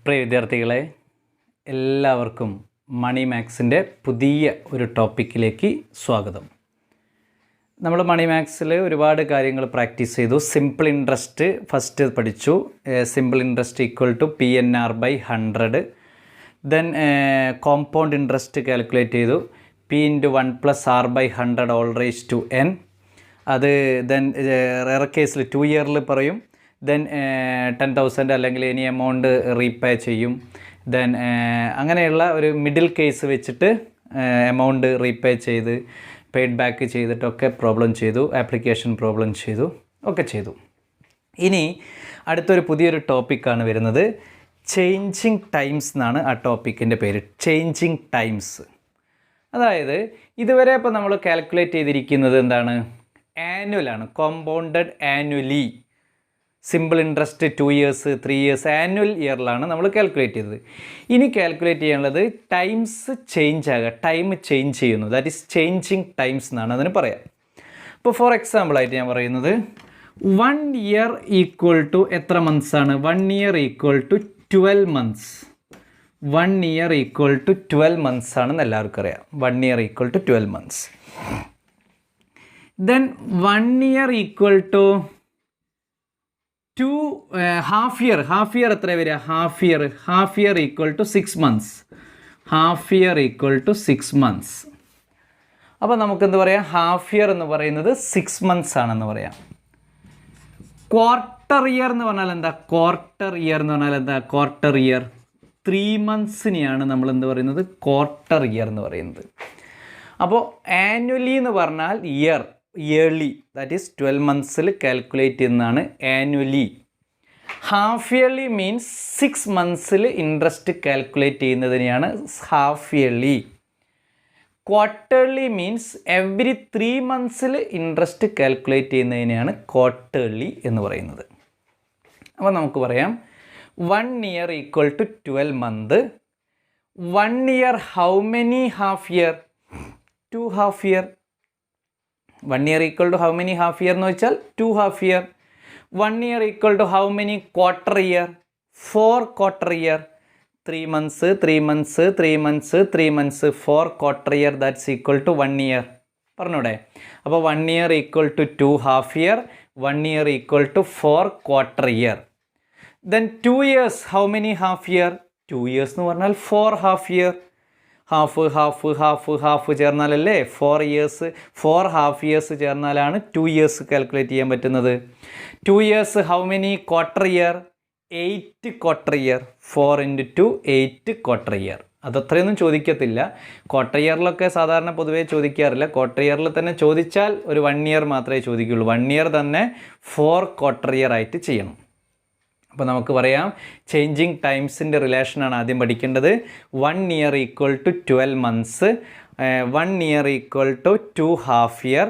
പ്രിയ വിദ്യാർത്ഥികളെ, എല്ലാവർക്കും മണി മാത്സിൻ്റെ പുതിയ ഒരു ടോപ്പിക്കിലേക്ക് സ്വാഗതം. നമ്മൾ മണി മാത്സിൽ ഒരുപാട് കാര്യങ്ങൾ പ്രാക്ടീസ് ചെയ്തു. സിമ്പിൾ ഇൻട്രസ്റ്റ് ഫസ്റ്റ് പഠിച്ചു. Simple interest equal to PNR/100. Then compound interest calculate ചെയ്തു. P×1+R/100 അത് ദെൻ റെയർ കേസിൽ 2 ഇയറിൽ പറയും. ദെൻ 10,000 അല്ലെങ്കിൽ എനി എമൗണ്ട് റീപേ ചെയ്യും. ദെൻ അങ്ങനെയുള്ള ഒരു മിഡിൽ കേസ് വെച്ചിട്ട് എമൗണ്ട് റീപേ ചെയ്ത് പെയ്ഡ് ബാക്ക് ചെയ്തിട്ടൊക്കെ പ്രോബ്ലം ചെയ്തു. ആപ്ലിക്കേഷൻ പ്രോബ്ലം ചെയ്തു, ഒക്കെ ചെയ്തു. ഇനി അടുത്തൊരു പുതിയൊരു ടോപ്പിക്കാണ് വരുന്നത്. ചേഞ്ചിങ് ടൈംസ് എന്നാണ് ആ ടോപ്പിക്കിൻ്റെ പേര്. Changing times. അതായത് ഇതുവരെ ഇപ്പോൾ നമ്മൾ കാൽക്കുലേറ്റ് ചെയ്തിരിക്കുന്നത് എന്താണ്? ആനുവലാണ്. Compounded annually. Simple interest 2 years 3 years annual ഇയറിലാണ് നമ്മൾ കാൽക്കുലേറ്റ് ചെയ്തത്. ഇനി കാൽക്കുലേറ്റ് ചെയ്യാനുള്ളത് ടൈംസ് ചേഞ്ച് ആകുക, ടൈം ചേഞ്ച് ചെയ്യുന്നു. ദാറ്റ് ഈസ് ചേഞ്ചിങ് ടൈംസ് എന്നാണ് അതിന് പറയാം. ഇപ്പോൾ ഫോർ എക്സാമ്പിളായിട്ട് ഞാൻ പറയുന്നത് 1 ഇയർ ഈക്വൽ ടു എത്ര മന്ത്സ് ആണ്? 1 year equal to 12 months. 1 year equal to 12 months ആണെന്ന് എല്ലാവർക്കും അറിയാം. 1 year equal to 12 months. Then 1 year equal to half year എത്ര വരിക? Half year equal to 6 months. Half year equal to 6 months. അപ്പോൾ നമുക്കെന്ത് പറയാം? ഹാഫ് ഇയർ എന്ന് പറയുന്നത് 6 മന്ത്സ് ആണെന്ന് പറയാം. ക്വാർട്ടർ ഇയർ എന്ന് പറഞ്ഞാൽ എന്താ? ക്വാർട്ടർ ഇയർ 3 മന്ത്സിനെയാണ് നമ്മൾ എന്ത് പറയുന്നത്? ക്വാർട്ടർ ഇയർ എന്ന് പറയുന്നത്. അപ്പോൾ ആനുവലി എന്ന് പറഞ്ഞാൽ ഇയർലി, ദാറ്റ് ഈസ് 12 മന്ത്സിൽ കാൽക്കുലേറ്റ് ചെയ്യുന്നതാണ് ആനുവലി. ഹാഫ് ഇയർലി മീൻസ് 6 മന്ത്സിൽ ഇൻട്രസ്റ്റ് കാൽക്കുലേറ്റ് ചെയ്യുന്നതിനെയാണ് half yearly. Quarterly means every 3 മന്ത്സിൽ ഇൻട്രസ്റ്റ് കാൽക്കുലേറ്റ് ചെയ്യുന്നതിനെയാണ് ക്വാർട്ടർലി എന്ന് പറയുന്നത്. അപ്പോൾ നമുക്ക് പറയാം 1 year equal to 12 month. 1 year how many half year? 2 half year. 1 year equal to how many half year എന്ന് വെച്ചാൽ 2 half year. 1 year equal to how many quarter year? 4 quarter year. 3 months 3 months 3 months 3 months 4 quarter year, that's equal to 1 year. പറഞ്ഞൂടെ? അപ്പോൾ 1 year equal to 2 half year. 1 year equal to 4 quarter year. Then 2 years how many half year? 2 years എന്ന് പറഞ്ഞാൽ 4 half year. Half ചേർന്നാലല്ലേ 4 years. 4 half years ചേർന്നാലാണ് 2 years calculate ചെയ്യാൻ പറ്റുന്നത്. 2 years how many quarter year? 8 quarter year. 4 × 2 8 quarter year. അതത്രയൊന്നും ചോദിക്കത്തില്ല. Quarter ഇയറിലൊക്കെ സാധാരണ പൊതുവേ ചോദിക്കാറില്ല. ക്വാർട്ടർ ഇയറിൽ തന്നെ ചോദിച്ചാൽ ഒരു 1 ഇയർ മാത്രമേ ചോദിക്കുകയുള്ളൂ. 1 ഇയർ തന്നെ 4 ക്വാർട്ടർ ഇയർ ആയിട്ട് ചെയ്യണം. അപ്പോൾ നമുക്ക് പറയാം ചേഞ്ചിങ് ടൈംസിൻ്റെ റിലേഷനാണ് ആദ്യം പഠിക്കേണ്ടത്. 1 year equal to 12 months. 1 year equal to 2 half year.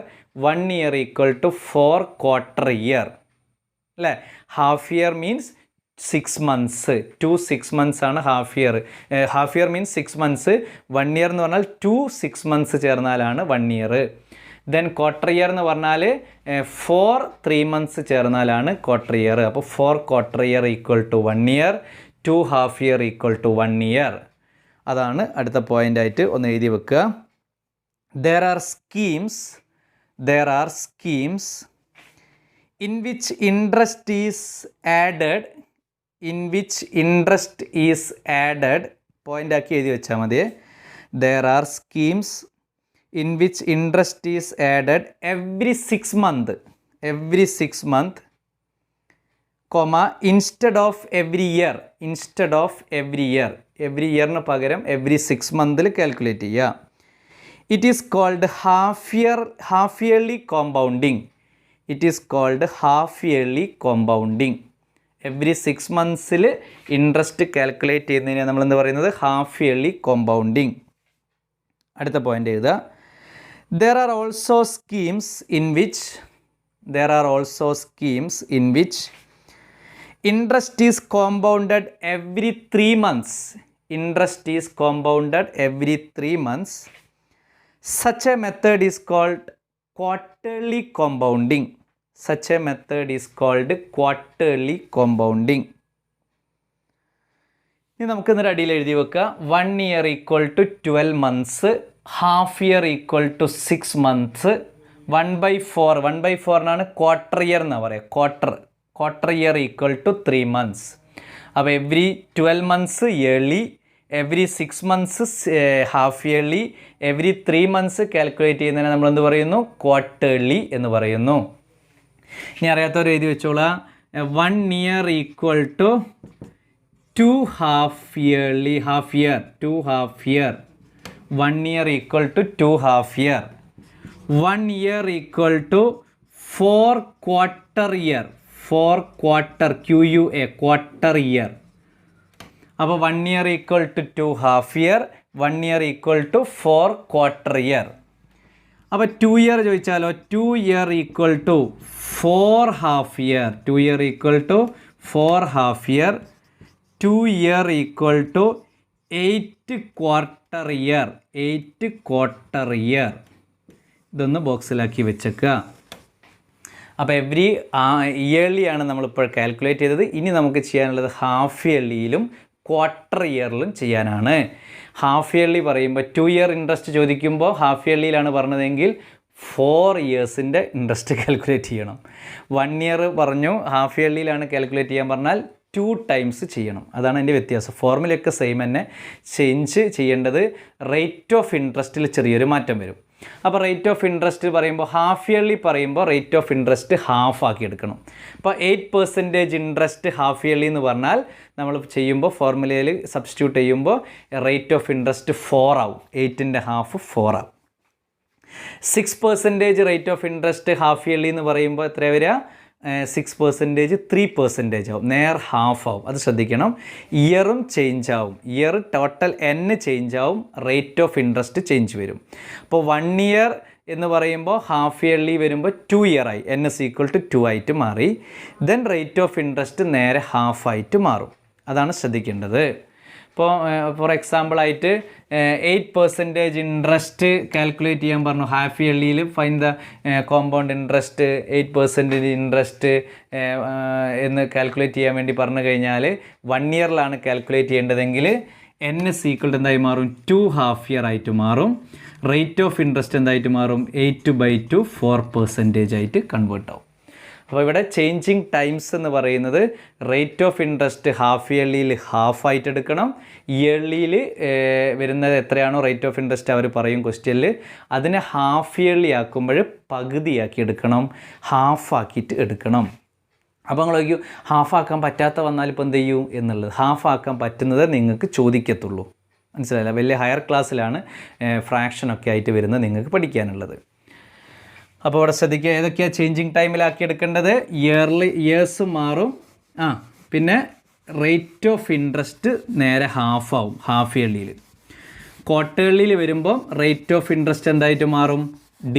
1 year equal to 4 quarter year. അല്ലേ? Half year means 6 months. 2 6 months ആണ് half year. Half year means 6 months. 1 year എന്ന് പറഞ്ഞാൽ 2 6 മന്ത്സ് ചേർന്നാലാണ് 1 ഇയർ. ദെൻ ക്വാർട്ടർ ഇയർ എന്ന് പറഞ്ഞാൽ 4 3 months ചേർന്നാലാണ് quarter year. അപ്പോൾ 4 quarter year equal to 1 year. 2 half year equal to 1 year. അതാണ് അടുത്ത പോയിൻ്റായിട്ട് ഒന്ന് എഴുതി വെക്കുക. There are schemes in which interest is added. Point ആക്കി എഴുതി വെച്ചാൽ മതി. There are schemes in which interest is added every 6 months, comma, instead of every year. every yearന് പകരം every 6 monthൽ കാൽക്കുലേറ്റ് ചെയ്യുക. It is called half yearly compounding. every 6 monthsൽ interest calculate ചെയ്യുന്നതിനെ നമ്മൾ എന്ത് പറയുന്നത്? Half yearly compounding. അടുത്ത പോയിൻ്റ് എഴുതുക. There are also schemes in which interest is compounded every 3 months. Such a method is called quarterly compounding. ഇനി നമുക്ക് ഇന്നൊരു അടിയിൽ എഴുതി വെക്കുക 1 year equal to 12 months, half year equal to 6 months, 1/4 quarter year എന്നാണ് പറയുക. Quarter year equal to 3 months. അപ്പോൾ every 12 months yearly, every 6 months half yearly, every 3 months calculate ചെയ്യുന്നതിന് നമ്മൾ എന്ത് പറയുന്നു? ക്വാർട്ടേർലി എന്ന് പറയുന്നു. ഇനി അറിയാത്തവർ എഴുതി വെച്ചോളാം. 1 year equal to 2 half yearly, half year, 2 half year. 1 year equal to 2 half year. 1 year equal to 4 quarter year, 4 quarter, QUA, quarter year. അപ്പോൾ 1 year equal to 2 half year, 1 year equal to 4 quarter year. അപ്പോൾ 2 year ചോദിച്ചാലോ? 2 year equal to 4 half year, 2 year equal to 4 half year. 2 year equal to 8 quarter year, 8 quarter year. ഇതൊന്ന് ബോക്സിലാക്കി വെച്ചേക്കുക. അപ്പോൾ every yearly ആണ് നമ്മളിപ്പോൾ calculate ചെയ്തത്. ഇനി നമുക്ക് ചെയ്യാനുള്ളത് ഹാഫ് ഇയർലിയിലും ക്വാർട്ടർ ഇയറിലും ചെയ്യാനാണ്. ഹാഫ് ഇയർലി പറയുമ്പോൾ 2 ഇയർ ഇൻട്രസ്റ്റ് ചോദിക്കുമ്പോൾ ഹാഫ് ഇയർലിയിലാണ് പറഞ്ഞതെങ്കിൽ 4 ഇയേഴ്സിൻ്റെ ഇൻട്രസ്റ്റ് കാൽക്കുലേറ്റ് ചെയ്യണം. 1 ഇയർ പറഞ്ഞു, ഹാഫ് ഇയർലിയിലാണ് കാൽക്കുലേറ്റ് ചെയ്യാൻ പറഞ്ഞാൽ 2 ടൈംസ് ചെയ്യണം. അതാണ് അതിൻ്റെ വ്യത്യാസം. ഫോർമുലയൊക്കെ സെയിം തന്നെ. ചേഞ്ച് ചെയ്യേണ്ടത് റേറ്റ് ഓഫ് ഇൻട്രസ്റ്റിൽ ചെറിയൊരു മാറ്റം വരും. അപ്പോൾ റേറ്റ് ഓഫ് ഇൻട്രസ്റ്റ് പറയുമ്പോൾ ഹാഫ് ഇയർലി പറയുമ്പോൾ റേറ്റ് ഓഫ് ഇൻട്രസ്റ്റ് ഹാഫ് ആക്കി എടുക്കണം. അപ്പോൾ 8% ഇൻട്രസ്റ്റ് ഹാഫ് ഇയർലി എന്ന് പറഞ്ഞാൽ നമ്മൾ ചെയ്യുമ്പോൾ ഫോർമുലയിൽ സബ്സ്റ്റിറ്റ്യൂട്ട് ചെയ്യുമ്പോൾ റേറ്റ് ഓഫ് ഇൻട്രസ്റ്റ് 4 ആവും. 8ൻ്റെ ഹാഫ് 4 ആവും. 6% rate of interest half yearly എന്ന് പറയുമ്പോൾ എത്ര വരിക? 6% 3% ആവും. നേർ ഹാഫ് ആവും. അത് ശ്രദ്ധിക്കണം. ഇയറും ചേഞ്ച് ആവും. ഇയർ ടോട്ടൽ ചേഞ്ച് ആവും. റേറ്റ് ഓഫ് ഇൻട്രസ്റ്റ് ചേഞ്ച് വരും. അപ്പോൾ 1 ഇയർ എന്ന് പറയുമ്പോൾ ഹാഫ് ഇയർലി വരുമ്പോൾ 2 ഇയർ ആയി. N=2 ആയിട്ട് മാറി. ദെൻ റേറ്റ് ഓഫ് ഇൻട്രസ്റ്റ് നേരെ ഹാഫ് ആയിട്ട് മാറും. അതാണ് ശ്രദ്ധിക്കേണ്ടത്. ഇപ്പോൾ ഫോർ എക്സാമ്പിളായിട്ട് 8% ഇൻട്രസ്റ്റ് കാൽക്കുലേറ്റ് ചെയ്യാൻ പറഞ്ഞു ഹാഫ് ഇയർലിയിൽ. Find the compound interest 8% interest എന്ന് കാൽക്കുലേറ്റ് ചെയ്യാൻ വേണ്ടി പറഞ്ഞു കഴിഞ്ഞാൽ 1 ഇയറിലാണ് കാൽക്കുലേറ്റ് ചെയ്യേണ്ടതെങ്കിൽ N= എന്തായി മാറും? 2 ഹാഫ് ഇയർ ആയിട്ട് മാറും. റേറ്റ് ഓഫ് ഇൻട്രസ്റ്റ് എന്തായിട്ട് മാറും? 8/2 4% ആയിട്ട് കൺവേർട്ട് ആവും. അപ്പോൾ ഇവിടെ ചേഞ്ചിങ് ടൈംസ് എന്ന് പറയുന്നത് റേറ്റ് ഓഫ് ഇൻട്രസ്റ്റ് ഹാഫ് ഇയർലിയിൽ ഹാഫ് ആയിട്ട് എടുക്കണം. ഇയർലിയിൽ വരുന്നത് എത്രയാണോ റേറ്റ് ഓഫ് ഇൻട്രസ്റ്റ് അവർ പറയും ക്വസ്റ്റ്യനിൽ, അതിനെ ഹാഫ് ഇയർലി ആക്കുമ്പോൾ പകുതിയാക്കി എടുക്കണം, ഹാഫ് ആക്കിയിട്ട് എടുക്കണം. അപ്പോൾ നിങ്ങൾ നോക്കിയോ, ഹാഫ് ആക്കാൻ പറ്റാത്ത വന്നാൽ ഇപ്പോൾ എന്ത് ചെയ്യൂ എന്നുള്ളത്. ഹാഫ് ആക്കാൻ പറ്റുന്നത് നിങ്ങൾക്ക് ചോദിക്കത്തുള്ളൂ. മനസ്സിലായില്ല? വലിയ ഹയർ ക്ലാസ്സിലാണ് ഫ്രാക്ഷനൊക്കെ ആയിട്ട് വരുന്നത് നിങ്ങൾക്ക് പഠിക്കാനുള്ളത്. അപ്പോൾ ഇവിടെ ശ്രദ്ധിക്കുക, ഏതൊക്കെയാണ് ചേഞ്ചിങ് ടൈമിലാക്കി എടുക്കേണ്ടത്? ഇയേഴ്സ് മാറും. പിന്നെ റേറ്റ് ഓഫ് ഇൻട്രസ്റ്റ് നേരെ ഹാഫ് ആവും ഹാഫ് ഇയർലിയിൽ. ക്വാർട്ടേർലിയിൽ വരുമ്പോൾ റേറ്റ് ഓഫ് ഇൻട്രസ്റ്റ് എന്തായിട്ട് മാറും?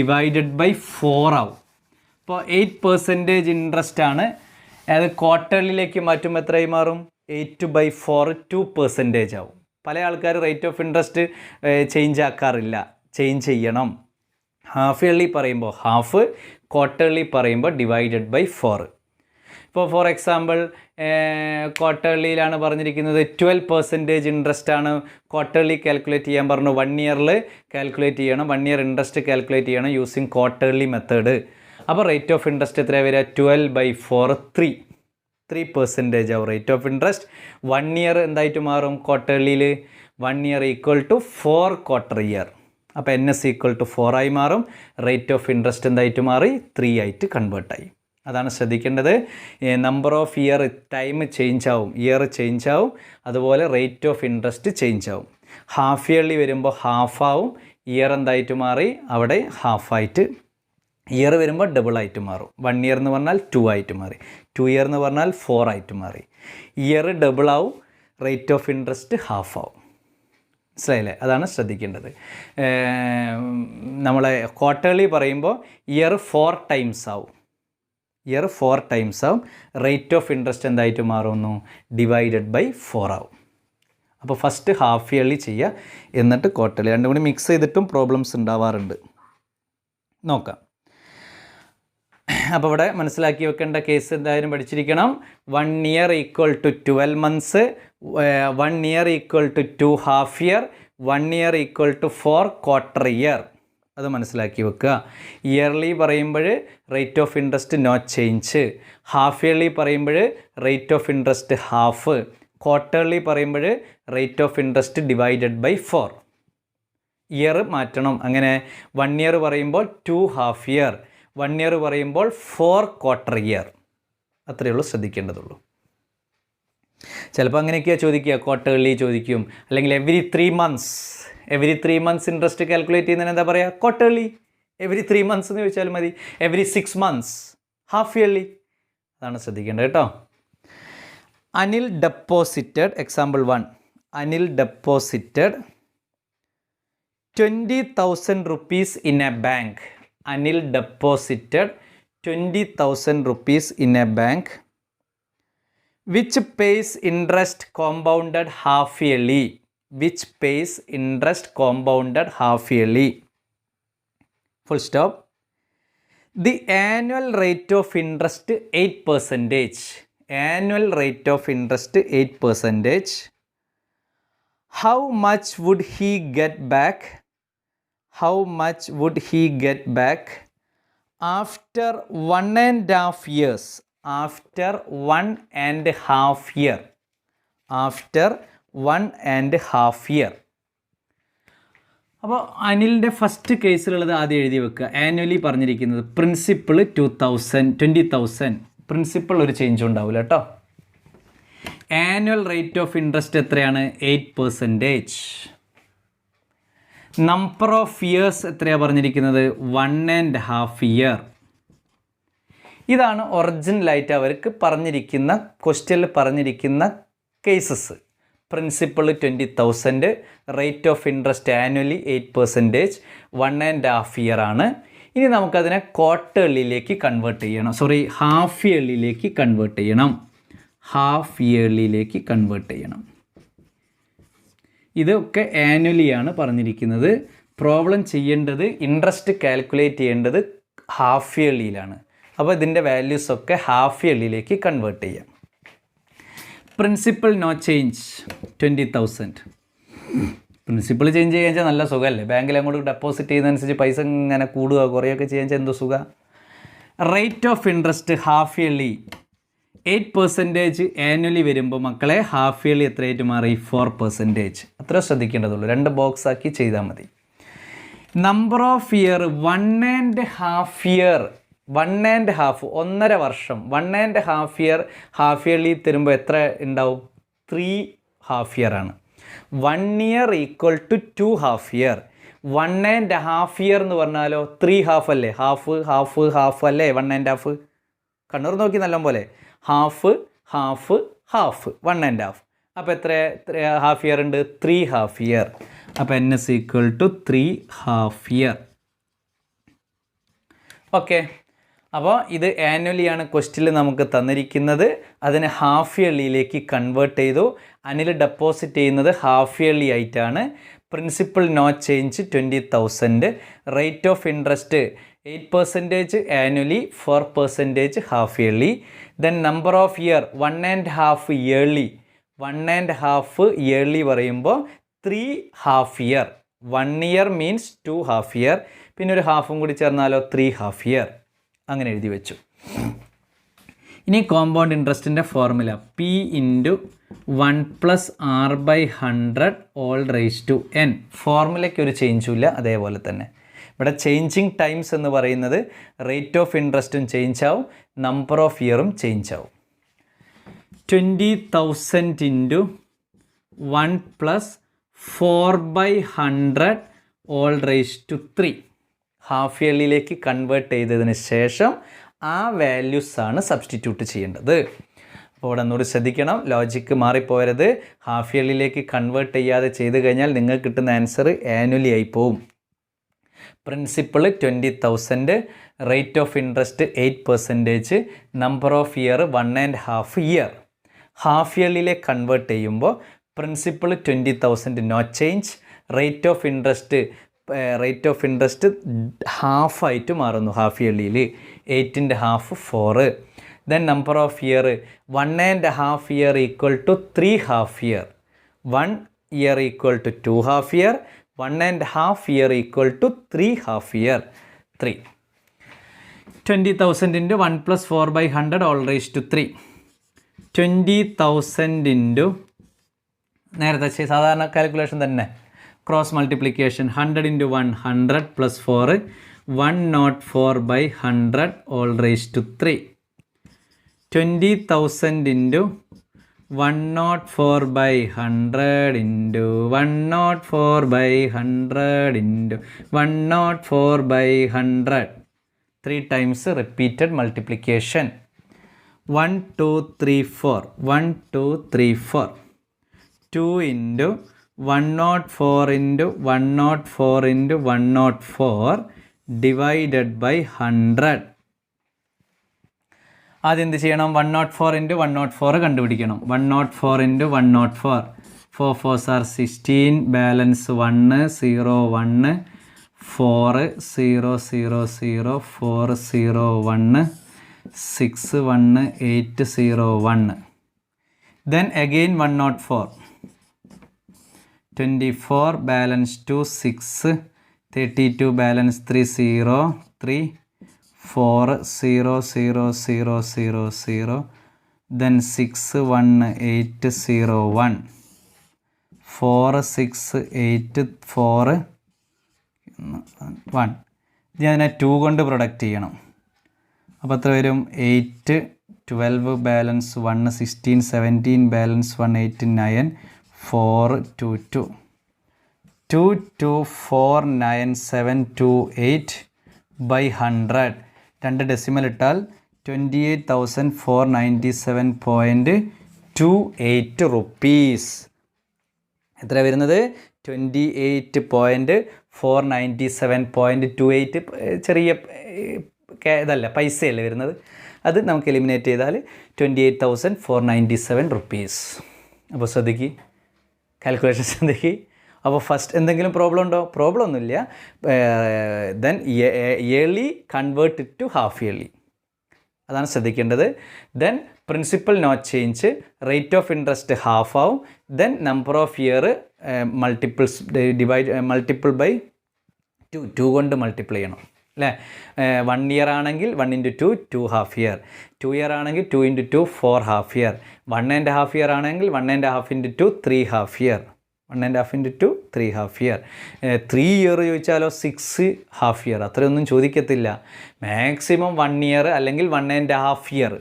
/4 ആവും. ഇപ്പോൾ 8% ഇൻട്രസ്റ്റ് ആണ്. അത് ക്വാർട്ടേർലിയിലേക്ക് മാറ്റുമ്പോൾ എത്രയായി മാറും? 8/4 2% ആവും. പല ആൾക്കാർ റേറ്റ് ഓഫ് ഇൻട്രസ്റ്റ് ചേഞ്ച് ആക്കാറില്ല. ചേഞ്ച് ചെയ്യണം. ഹാഫ് ഇയർലി പറയുമ്പോൾ ഹാഫ്, ക്വാർട്ടർലി പറയുമ്പോൾ /4. ഇപ്പോൾ ഫോർ എക്സാമ്പിൾ ക്വാർട്ടർലിയിലാണ് പറഞ്ഞിരിക്കുന്നത് 12% ഇൻട്രസ്റ്റ് ആണ് ക്വാർട്ടർലി കാൽക്കുലേറ്റ് ചെയ്യാൻ പറഞ്ഞു. 1 ഇയറിൽ കാൽക്കുലേറ്റ് ചെയ്യണം. 1 ഇയർ ഇൻട്രസ്റ്റ് കാൽക്കുലേറ്റ് ചെയ്യണം യൂസിങ് ക്വാർട്ടർലി മെത്തേഡ്. അപ്പോൾ റേറ്റ് ഓഫ് ഇൻട്രസ്റ്റ് എത്ര വരിക? 12/4 3% ആവും റേറ്റ് ഓഫ് ഇൻട്രസ്റ്റ്. 1 ഇയർ എന്തായിട്ട് മാറും ക്വാർട്ടർലിയിൽ? 1 year equal to 4 quarter year. അപ്പോൾ N=4 ആയി മാറും. റേറ്റ് ഓഫ് ഇൻട്രസ്റ്റ് എന്തായിട്ട് മാറി? 3 ആയിട്ട് കൺവേർട്ടായി. അതാണ് ശ്രദ്ധിക്കേണ്ടത്. Number of year time change ആവും, ഇയർ ചേഞ്ച് ആവും. അതുപോലെ റേറ്റ് ഓഫ് ഇൻട്രസ്റ്റ് ചേഞ്ച് ആവും. ഹാഫ് ഇയർലി വരുമ്പോൾ ഹാഫ് ആവും. ഇയർ എന്തായിട്ട് മാറി? അവിടെ ഹാഫായിട്ട്. ഇയർ വരുമ്പോൾ ഡബിളായിട്ട് മാറും. 1 ഇയർ എന്ന് പറഞ്ഞാൽ 2 ആയിട്ട് മാറി. 2 ഇയർ എന്ന് പറഞ്ഞാൽ 4 ആയിട്ട് മാറി. ഇയർ ഡബിളാവും. റേറ്റ് ഓഫ് ഇൻട്രസ്റ്റ് ഹാഫ് ആവും. മനസ്സിലായില്ലേ? അതാണ് ശ്രദ്ധിക്കേണ്ടത്. നമ്മളെ ക്വാർട്ടർലി പറയുമ്പോൾ ഇയർ 4 ടൈംസ് ആവും. ഇയർ 4 ടൈംസ് ആവും. റേറ്റ് ഓഫ് ഇൻട്രസ്റ്റ് എന്തായിട്ട് മാറുന്നു? /4 ആവും. അപ്പോൾ ഫസ്റ്റ് ഹാഫ് ഇയർലി ചെയ്യുക, എന്നിട്ട് ക്വാർട്ടർലി. രണ്ടും കൂടി മിക്സ് ചെയ്തിട്ടും പ്രോബ്ലംസ് ഉണ്ടാവാറുണ്ട്. നോക്കാം. അപ്പോൾ ഇവിടെ മനസ്സിലാക്കി വെക്കേണ്ട കേസ് എന്തായാലും പഠിച്ചിരിക്കണം. 1 year equal to 12 months, 1 year equal to 2 half year, 1 year equal to 4 quarter year. അത് മനസ്സിലാക്കി വെക്കുക. ഇയർലി പറയുമ്പോൾ rate of interest no change, half yearly പറയുമ്പോൾ rate of interest half, quarterly പറയുമ്പോൾ rate of interest divided by 4. Year മാറ്റണം. അങ്ങനെ 1 year പറയുമ്പോൾ 2 half year, 1 year പറയുമ്പോൾ 4 quarter year. അത്രയേ ഉള്ളൂ, ശ്രദ്ധിക്കേണ്ടതുള്ളൂ. ചിലപ്പോൾ അങ്ങനെയൊക്കെയാണ് ചോദിക്കുക, ക്വാർട്ടർലി ചോദിക്കും, അല്ലെങ്കിൽ എവറി 3 months ഇൻട്രസ്റ്റ് കാൽക്കുലേറ്റ് ചെയ്യുന്നതിന് എന്താ പറയുക? ക്വാർട്ടർലി. എവറി 3 months എന്ന് ചോദിച്ചാൽ മതി. Every 6 months half yearly. അതാണ് ശ്രദ്ധിക്കേണ്ടത് കേട്ടോ. Anil deposited, example 1, Anil deposited 20,000 rupees in a bank. Anil deposited 20,000 rupees in a bank which pays interest compounded half yearly. Which pays interest compounded half yearly. Full stop. The annual rate of interest 8%. Annual rate of interest 8%. How much would he get back? How much would he get back after 1.5 years? After 1.5 year. After 1.5 year. അപ്പോൾ അനിലിൻ്റെ first കേസിലുള്ളത് ആദ്യം എഴുതി വെക്കുക. Annually പറഞ്ഞിരിക്കുന്നത് principle 20,000. Principle ഒരു change ഉണ്ടാവില്ല കേട്ടോ. Annual rate of interest എത്രയാണ്? 8%. Number of years എത്രയാണ് പറഞ്ഞിരിക്കുന്നത്? 1.5 year. ഇതാണ് ഒറിജിനലായിട്ട് അവർക്ക് പറഞ്ഞിരിക്കുന്ന ക്വസ്റ്റ്യനിൽ പറഞ്ഞിരിക്കുന്ന cases. Principal 20,000, rate of interest annually 8%, 1.5 year ആണ്. ഇനി നമുക്കതിനെ ക്വാർട്ടർലിയിലേക്ക് കൺവേർട്ട് ചെയ്യണം, ഹാഫ് ഇയർലിയിലേക്ക് കൺവേർട്ട് ചെയ്യണം. ഹാഫ് ഇയർലിയിലേക്ക് കൺവേർട്ട് ചെയ്യണം. ഇതൊക്കെ ആനുവലിയാണ് പറഞ്ഞിരിക്കുന്നത്. പ്രോബ്ലം ചെയ്യേണ്ടത്, ഇൻട്രസ്റ്റ് കാൽക്കുലേറ്റ് ചെയ്യേണ്ടത് ഹാഫ് ഇയർലിയിലാണ്. അപ്പോൾ ഇതിൻ്റെ വാല്യൂസൊക്കെ ഹാഫ് ഇയർലിയിലേക്ക് കൺവേർട്ട് ചെയ്യാം. Principal no change 20,000. Principal change ചെയ്യാൻ വെച്ചാൽ നല്ല സുഖമല്ലേ? ബാങ്കിൽ അങ്ങോട്ട് ഡെപ്പോസിറ്റ് ചെയ്യുന്നതനുസരിച്ച് പൈസ ഇങ്ങനെ കൂടുക കുറയുകയൊക്കെ ചെയ്യാൻ വെച്ചാൽ എന്തോ സുഖം. Rate of interest half yearly 8% annually വരുമ്പോൾ മക്കളെ ഹാഫ് ഇയർലി എത്രയായിട്ട് മാറി? 4%. അത്ര ശ്രദ്ധിക്കേണ്ടതുള്ളൂ. 2 ബോക്സ് ആക്കി ചെയ്താൽ മതി. Number of year 1.5 year. 1.5, 1.5 വർഷം. 1.5 year ഹാഫ് ഇയർലി തരുമ്പോൾ എത്ര ഉണ്ടാവും? 3 half year ആണ്. 1 year equal to 2 half year. 1.5 year എന്ന് പറഞ്ഞാലോ 3 half അല്ലേ? ഹാഫ് അല്ലേ 1.5? കണ്ണൂർ നോക്കി നല്ല പോലെ ഹാഫ് 1.5. അപ്പോൾ എത്ര ഹാഫ് ഇയർ ഉണ്ട്? 3 half year. അപ്പോൾ n is equal to 3 half year. Okay. അപ്പോൾ ഇത് ആനുവലിയാണ് ക്വസ്റ്റ്യനിൽ നമുക്ക് തന്നിരിക്കുന്നത്. അതിനെ ഹാഫ് ഇയർലിയിലേക്ക് കൺവേർട്ട് ചെയ്തു. അനിൽ ഡെപ്പോസിറ്റ് ചെയ്യുന്നത് ഹാഫ് ഇയർലി ആയിട്ടാണ്. Principal no change 20,000. Rate of interest 8% annually, 4% half yearly. Then number of year 1.5 yearly. 1.5 yearly പറയുമ്പോൾ 3 half year. 1 year means 2 half year. പിന്നെ ഒരു ഹാഫും കൂടി ചേർന്നാലോ 3 half year. അങ്ങനെ എഴുതി വെച്ചു. ഇനി കോമ്പൗണ്ട് ഇൻട്രസ്റ്റിൻ്റെ formula P × 1 + R/100 whole raise to n. ഫോർമുലയ്ക്ക് ഒരു ചേഞ്ചും ഇല്ല, അതേപോലെ തന്നെ. ഇവിടെ ചേഞ്ചിങ് ടൈംസ് എന്ന് പറയുന്നത് റേറ്റ് ഓഫ് ഇൻട്രസ്റ്റും ചേഞ്ച് ആവും, നമ്പർ ഓഫ് ഇയറും ചേഞ്ച് ആവും. 20,000 × 1 + 4/100 ഓൾ റേസ് ടു 3. ഹാഫ് ഇയർലിയിലേക്ക് കൺവേർട്ട് ചെയ്തതിന് ശേഷം ആ വാല്യൂസാണ് സബ്സ്റ്റിറ്റ്യൂട്ട് ചെയ്യേണ്ടത്. അപ്പോൾ ഇവിടെ ഒന്നുകൂടി ശ്രദ്ധിക്കണം, ലോജിക്ക് മാറിപ്പോയരുത്. ഹാഫ് ഇയർലിയിലേക്ക് കൺവേർട്ട് ചെയ്യാതെ ചെയ്ത് കഴിഞ്ഞാൽ നിങ്ങൾക്ക് കിട്ടുന്ന ആൻസർ ആനുവലി ആയി പോവും. Principal 20,000, rate of interest 8%, number of year 1.5 year. Half ഇയർലിയിലേക്ക് കൺവേർട്ട് ചെയ്യുമ്പോൾ principal 20,000 no change, rate of interest ഹാഫായിട്ട് മാറുന്നു ഹാഫ് ഇയർലിയിൽ. 8 × 1/2 4. then number of year 1.5 year equal to 3 half year, 1 year equal to 2 half year, 1.5 year equal to 3 half year, 3. 20,000 into 1 plus 4 by 100 all raised to 3. 20,000 into നേരത്തെ സാധാരണ calculation തന്നെ cross multiplication 100 into 1 100 plus 4 104 by 100 all raised to 3. 20,000 into 104 by 100 into 104 by 100 into 104 by 100, 3 times repeated multiplication. 1 2 3 4 1 2 3 4, 2 into 104 into 104 into 104 divided by 100. ആദ്യം എന്ത് ചെയ്യണം? 104 into 104 കണ്ടുപിടിക്കണം. 104 into 104, 4 4s are 16, balance 1 0 1 4 0 0 0 4 0 1 6 1 8 0 1. Then again 104, 24 balance 2 6, 32 balance 3 0 3 4 0 0 0 0 0, then 6 1 8 0 1, 4 6 8 4 1. ഇതിനെ 2 കൊണ്ട് product ചെയ്യണം. അപ്പോൾ എത്ര വരും? 8 12 ബാലൻസ് 1 16 17 ബാലൻസ് 1 8 9 4 2 2 2 2 4 9 7 2 8 by 100. 2 ഡെസിമൽ ഇട്ടാൽ 28,497.28 റുപ്പീസ്. എത്ര വരുന്നത്? 28.497.28. ചെറിയ ഇതല്ല, പൈസയല്ലേ വരുന്നത്. അത് നമുക്ക് എലിമിനേറ്റ് ചെയ്താൽ 28,497 റുപ്പീസ്. അപ്പോൾ ശ്രദ്ധിക്കുക, കാൽക്കുലേഷൻ ശ്രദ്ധിക്കുക. അപ്പോൾ ഫസ്റ്റ് എന്തെങ്കിലും പ്രോബ്ലം ഉണ്ടോ? പ്രോബ്ലം ഒന്നുമില്ല. Then yearly convert it to half yearly, അതാണ് ശ്രദ്ധിക്കേണ്ടത്. Then principal not change, rate of interest half ആവും. Then number of year multiple by 2 കൊണ്ട് മൾട്ടിപ്ലൈ ചെയ്യണം അല്ലേ. 1 ഇയർ ആണെങ്കിൽ 1 into 2 2 ഹാഫ് ഇയർ, 2 ഇയർ ആണെങ്കിൽ 2 into 2 4 ഹാഫ് ഇയർ, 1.5 ഇയർ ആണെങ്കിൽ 1.5 into 2 3 half year, 1.5 into 2 3 half year. 3 year ചോദിച്ചാലോ 6 half year. അത്രയൊന്നും ചോദിക്കത്തില്ല. Maximum 1 year അല്ലെങ്കിൽ 1.5 ഇയർ.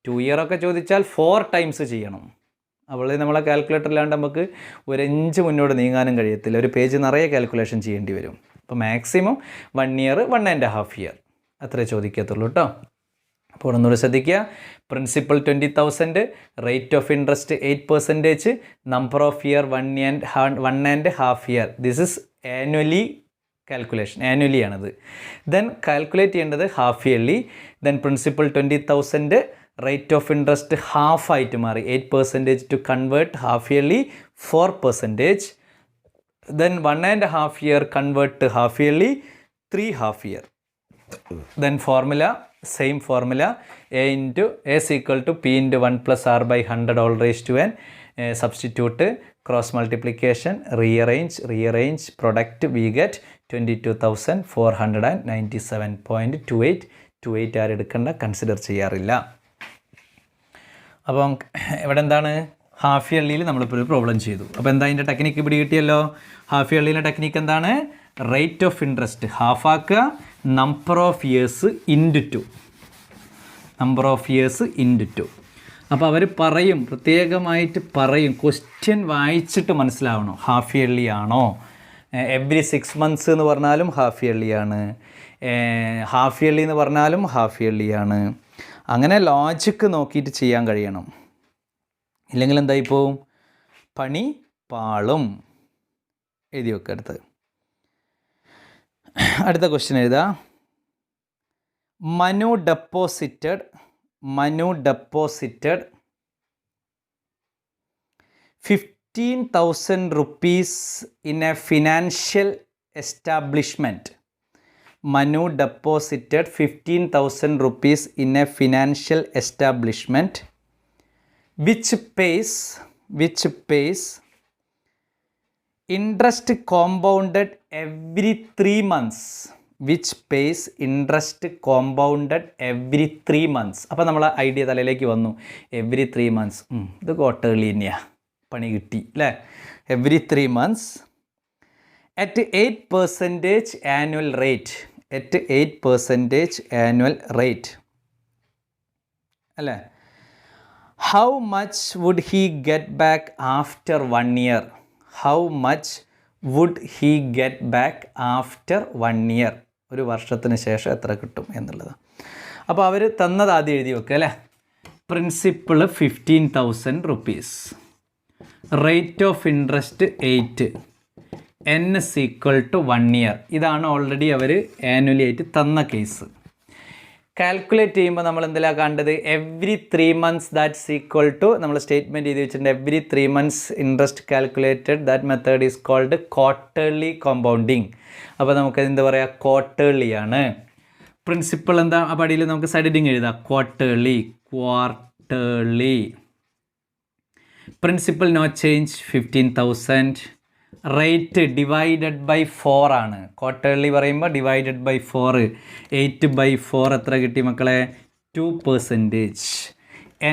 2 ഇയർ ഒക്കെ ചോദിച്ചാൽ 4 ടൈംസ് ചെയ്യണം. അപ്പോൾ നമ്മളെ കാൽക്കുലേറ്റർ ഇല്ലാണ്ട് നമുക്ക് ഒരു ഇഞ്ച് മുന്നോട്ട് നീങ്ങാനും കഴിയത്തില്ല. ഒരു പേജ് നിറയെ കാൽക്കുലേഷൻ ചെയ്യേണ്ടി വരും. അപ്പോൾ മാക്സിമം 1 ഇയർ 1.5 ഇയർ അത്രേ ചോദിക്കത്തുള്ളൂ കേട്ടോ. അപ്പോൾ ഒന്നുകൂടി ശ്രദ്ധിക്കുക. Principal 20,000, rate of interest 8%, number of year 1.5 year. This is annually calculation, annually ആണിത്. ദെൻ കാൽക്കുലേറ്റ് ചെയ്യേണ്ടത് half yearly. Then principal 20,000, rate of interest half ആയിട്ട് മാറി 8% to convert half yearly 4%. Then 1.5 year convert to half yearly 3 half year. Then formula, same formula, a into a is equal to p into 1 plus r by 100 all raised to n. Substitute, cross multiplication, rearrange, product we get 22,497.28 ആര് എടുക്കേണ്ട, consider ചെയ്യാറില്ല. അപ്പം ഇവിടെ എന്താണ്, half ഇയർലിയിൽ നമ്മളിപ്പോൾ ഒരു problem ചെയ്തു. അപ്പോൾ എന്താ അതിൻ്റെ ടെക്നിക്ക് പിടി കിട്ടിയല്ലോ. ഹാഫ് ഇയർലിയിലെ ടെക്നിക്ക് എന്താണ്? റേറ്റ് ഓഫ് ഇൻട്രസ്റ്റ് ഹാഫ് ആക്കുക, number of years into 2, number of years into 2. അപ്പോൾ അവർ പറയും, പ്രത്യേകമായിട്ട് പറയും, ക്വസ്റ്റ്യൻ വായിച്ചിട്ട് മനസ്സിലാവണം. ഹാഫ് ഇയർലി ആണോ? എവ്രി 6 months എന്ന് പറഞ്ഞാലും ഹാഫ് ഇയർലി ആണ്, ഹാഫ് ഇയർലി എന്ന് പറഞ്ഞാലും ഹാഫ് ഇയർലി ആണ്. അങ്ങനെ ലോജിക്ക് നോക്കിയിട്ട് ചെയ്യാൻ കഴിയണം. ഇല്ലെങ്കിൽ എന്തായി പോവും? പണി പാളും. എഴുതി വെക്കുക. അടുത്ത ക്വസ്റ്റ്യൻ എഴുതാ. Manu deposited 15,000 rupees in a financial establishment Manu deposited 15,000 rupees in a financial establishment which pays interest compounded every 3 months. Which pays interest compounded every 3 months. അപ്പോൾ നമ്മൾ ഐഡിയ തലയിലേക്ക് വന്നു. എവറി 3 മന്ത്സ്, ഇത് ക്വാർട്ടർലി തന്നെയാണ്, പണി കിട്ടി അല്ലേ. Every 3 months at 8% annual rate. At 8% annual rate അല്ലേ. How much would he get back after 1 year? How much would he get back after 1 year? ഒരു വർഷത്തിന് ശേഷം എത്ര കിട്ടും എന്നുള്ളത്. അപ്പോൾ അവർ തന്നത് ആദ്യം എഴുതി വെക്കുക അല്ലേ. Principal 15,000 rupees, rate of interest 8, n is equal to 1 year. ഇതാണ് ഓൾറെഡി അവർ ആനുവലി ആയിട്ട് തന്ന കേസ്. കാൽക്കുലേറ്റ് ചെയ്യുമ്പോൾ നമ്മൾ എന്തെല്ലാം കണ്ടത്, every 3 months that's equal to, നമ്മൾ സ്റ്റേറ്റ്മെൻറ്റ് ചെയ്ത് വെച്ചിട്ടുണ്ട്, every 3 months interest calculated, that method is called quarterly compounding. അപ്പോൾ നമുക്ക് എന്താ പറയുക, ക്വാർട്ടർലി ആണ്. പ്രിൻസിപ്പിൾ എന്താ, ആ പടിയിൽ നമുക്ക് സൈഡിങ് എഴുതാം, quarterly. Principal no change 15,000. Rate divided by 4 ആണ്. ക്വാർട്ടർലി പറയുമ്പോൾ ഡിവൈഡഡ് ബൈ 4, 8/4 എത്ര കിട്ടി മക്കളെ, 2%.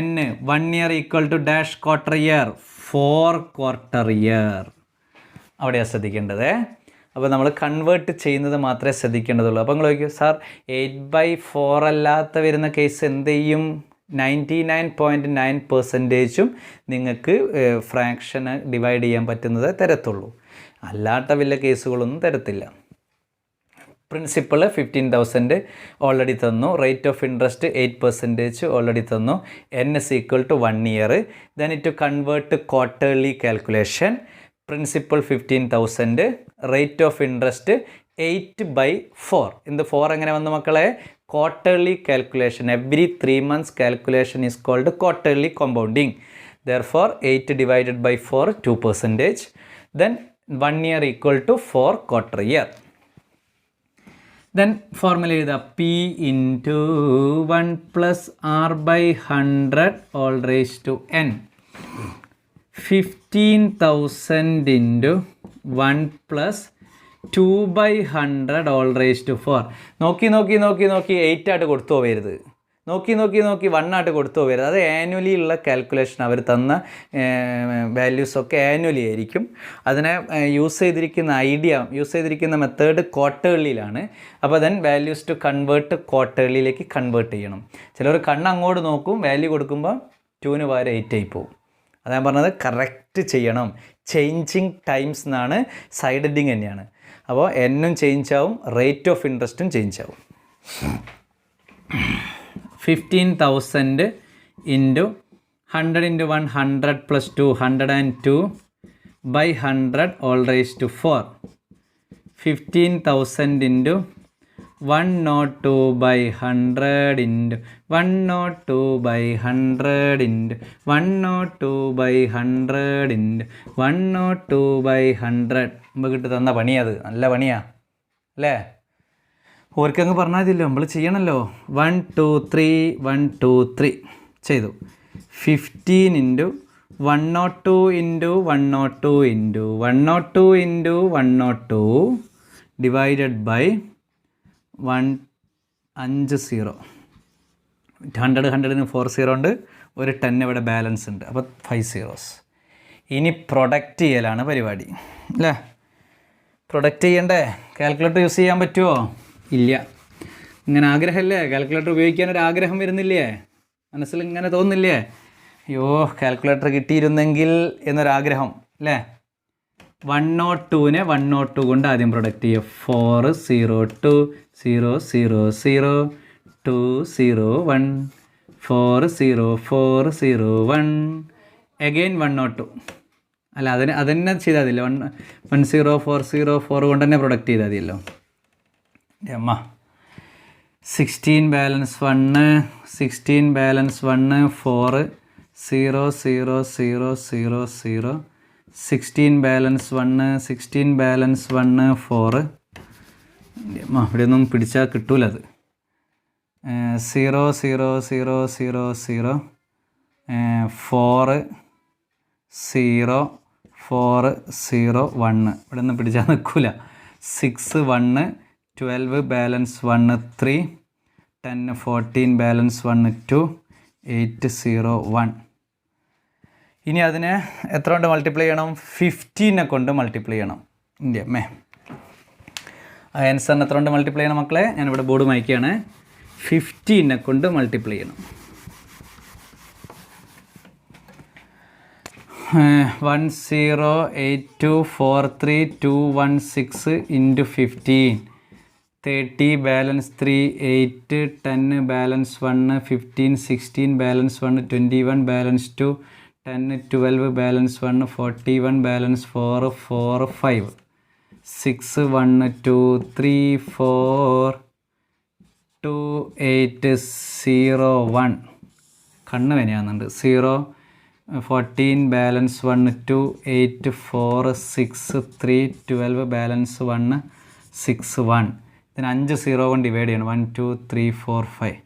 n 1 year equal to dash quarter year, 4 quarter year. അവിടെയാണ് ശ്രദ്ധിക്കേണ്ടത്. അപ്പോൾ നമ്മൾ കൺവേർട്ട് ചെയ്യുന്നത് മാത്രമേ ശ്രദ്ധിക്കേണ്ടതുള്ളൂ. അപ്പോൾ നിങ്ങൾ ചോദിക്കും, സാർ 8/4 അല്ലാത്ത വരുന്ന കേസ് എന്ത് ചെയ്യും? 99.9% നിങ്ങൾക്ക് ഫ്രാക്ഷന് ഡിവൈഡ് ചെയ്യാൻ പറ്റുന്നത് തരത്തുള്ളൂ, അല്ലാത്ത വലിയ കേസുകളൊന്നും തരത്തില്ല. പ്രിൻസിപ്പിൾ 15,000 ഓൾറെഡി തന്നു, റേറ്റ് ഓഫ് ഇൻട്രസ്റ്റ് 8% ഓൾറെഡി തന്നു, n is equal to 1 year. then it to convert to quarterly calculation. Principle 15,000, rate of interest 8/4. ഇത് 4 എങ്ങനെ വന്നു മക്കളെ, quarterly calculation. Every 3 months calculation is called quarterly compounding. Therefore 8 divided by 4, 2%. Then 1 year equal to 4 quarter year. Then formula is P into 1 plus R by 100 all raised to n. 15,000 into 1 plus 2/100 all raised to 4. നോക്കി 8 ആയിട്ട് കൊടുത്തു പോകരുത്, നോക്കി 1 ആയിട്ട് കൊടുത്തു പോകരുത്. അത് annually ഉള്ള കാൽക്കുലേഷൻ. അവർ തന്ന വാല്യൂസൊക്കെ ആനുവലി ആയിരിക്കും. അതിനെ യൂസ് ചെയ്തിരിക്കുന്ന മെത്തേഡ് ക്വാർട്ടർലിയിലാണ്. അപ്പോൾ ദെൻ വാല്യൂസ് ടു കൺവേർട്ട് ക്വാർട്ടർലിയിലേക്ക് കൺവേർട്ട് ചെയ്യണം. ചിലർ അങ്ങോട്ട് നോക്കും, വാല്യൂ കൊടുക്കുമ്പോൾ 2ന് പകരം 8 ആയി പോകും. അതാണ് പറഞ്ഞത്, കറക്റ്റ് ചെയ്യണം. ചേഞ്ചിങ് ടൈംസ് എന്നാണ്, സൈഡ് ഹെഡിങ് തന്നെയാണ്. അപ്പോൾ എന്നും ചേഞ്ച് ആവും, റേറ്റ് ഓഫ് ഇൻട്രസ്റ്റും ചേഞ്ച് ആവും. 15,000 into 100 into 1 100 plus 2 102/100 whole raise to 4. 15,000 into 102/100 into 102/100 into 102/100 into 102/100. നമ്മൾ കിട്ടി തന്ന പണിയത്, നല്ല പണിയാ അല്ലേ. ഓർക്കങ്ങ് പറഞ്ഞാൽ മതിയല്ലോ, നമ്മൾ ചെയ്യണമല്ലോ. 1 2 3 1 2 3 ചെയ്തു. 15 into 102 into 102 into 102 into 102 divided by 150. 100ന് 4 0 ഉണ്ട്, ഒരു 10 ഇവിടെ ബാലൻസ് ഉണ്ട്, അപ്പോൾ 5 zeros. ഇനി പ്രൊഡക്റ്റ് ചെയ്യലാണ് പരിപാടി അല്ലേ. പ്രൊഡക്റ്റ് ചെയ്യണ്ടേ, കാൽക്കുലേറ്റർ യൂസ് ചെയ്യാൻ പറ്റുമോ? ഇല്ല. ഇങ്ങനെ ആഗ്രഹമല്ലേ, കാൽക്കുലേറ്റർ ഉപയോഗിക്കാനൊരു ആഗ്രഹം വരുന്നില്ലേ, മനസ്സിൽ ഇങ്ങനെ തോന്നുന്നില്ലേ, അയ്യോ കാൽക്കുലേറ്റർ കിട്ടിയിരുന്നെങ്കിൽ എന്നൊരാഗ്രഹം അല്ലേ. 102നെ 102 കൊണ്ട് ആദ്യം പ്രൊഡക്റ്റ് ചെയ്യുക. 4 0 2 0 0 0 2 0 1 4 0 4 0 1 അഗെയിൻ 102. അല്ല, അതന്നെ ചെയ്താൽ മതിയല്ലോ. 104 കൊണ്ട് തന്നെ പ്രൊഡക്റ്റ് ചെയ്താൽ മതിയല്ലോ. അമ്മ 16 ബാലൻസ് 1 16 ബാലൻസ് 1 4 0 0 0 0 0 16 ബാലൻസ് 1 16 ബാലൻസ് 1 4 ഇവിടെ ഒന്നും പിടിച്ചാൽ കിട്ടൂലത്. 0 0 0 0 0 4 0 4 0 1 ഇവിടെ ഒന്നും പിടിച്ചാൽ നിൽക്കില്ല. 6 1 12 ബാലൻസ് 1 3 10 14 ബാലൻസ് 1 2 8 0 1. ഇനി അതിനെ എത്ര കൊണ്ട് മൾട്ടിപ്ലൈ ചെയ്യണം? 15 കൊണ്ട് മൾട്ടിപ്ലൈ ചെയ്യണം. അമ്മേ ആൻസറിന് എത്ര കൊണ്ട് മൾട്ടിപ്ലൈ ചെയ്യണം മക്കളെ? ഞാനിവിടെ ബോർഡ് മായ്ക്കുകയാണ്. 15 കൊണ്ട് മൾട്ടിപ്ലൈ ചെയ്യണം. 10824321 into 15 30 balance 3 8 10 balance 1 15 16 balance 1 21 balance 2 10 12 balance 1 41 balance 4 4 5 6 1 2 3 4 2 8 0 1 കണ്ണ് വേനയാകുന്നുണ്ട്. 0 14 ബാലൻസ് 1 2 8 4 6 3 12 ബാലൻസ് 1 6 1. ഇതിന് 5 0 കൊണ്ട് ഡിവൈഡ് ചെയ്യണം. 1 2 3 4 5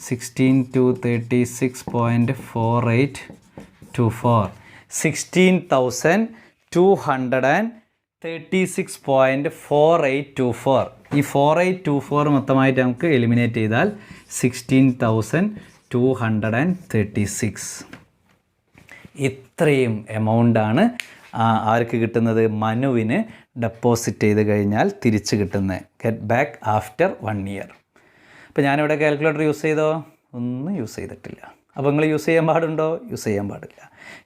16 2 36.4824 16,236.4824. ഈ 4824 മൊത്തമായിട്ട് നമുക്ക് എലിമിനേറ്റ് ചെയ്താൽ 16,236. ഇത്രയും എമൗണ്ടാണ് ആർക്ക് കിട്ടുന്നത്? മനുവിന് ഡെപ്പോസിറ്റ് ചെയ്ത് കഴിഞ്ഞാൽ തിരിച്ച് കിട്ടുന്നത്. Get back after 1 year. അപ്പോൾ ഞാനിവിടെ കാൽക്കുലേറ്റർ യൂസ് ചെയ്തോ? ഒന്നും യൂസ് ചെയ്തിട്ടില്ല. അപ്പോൾ നിങ്ങൾ യൂസ് ചെയ്യാൻ പാടുണ്ടോ? യൂസ് ചെയ്യാൻ പാടില്ല.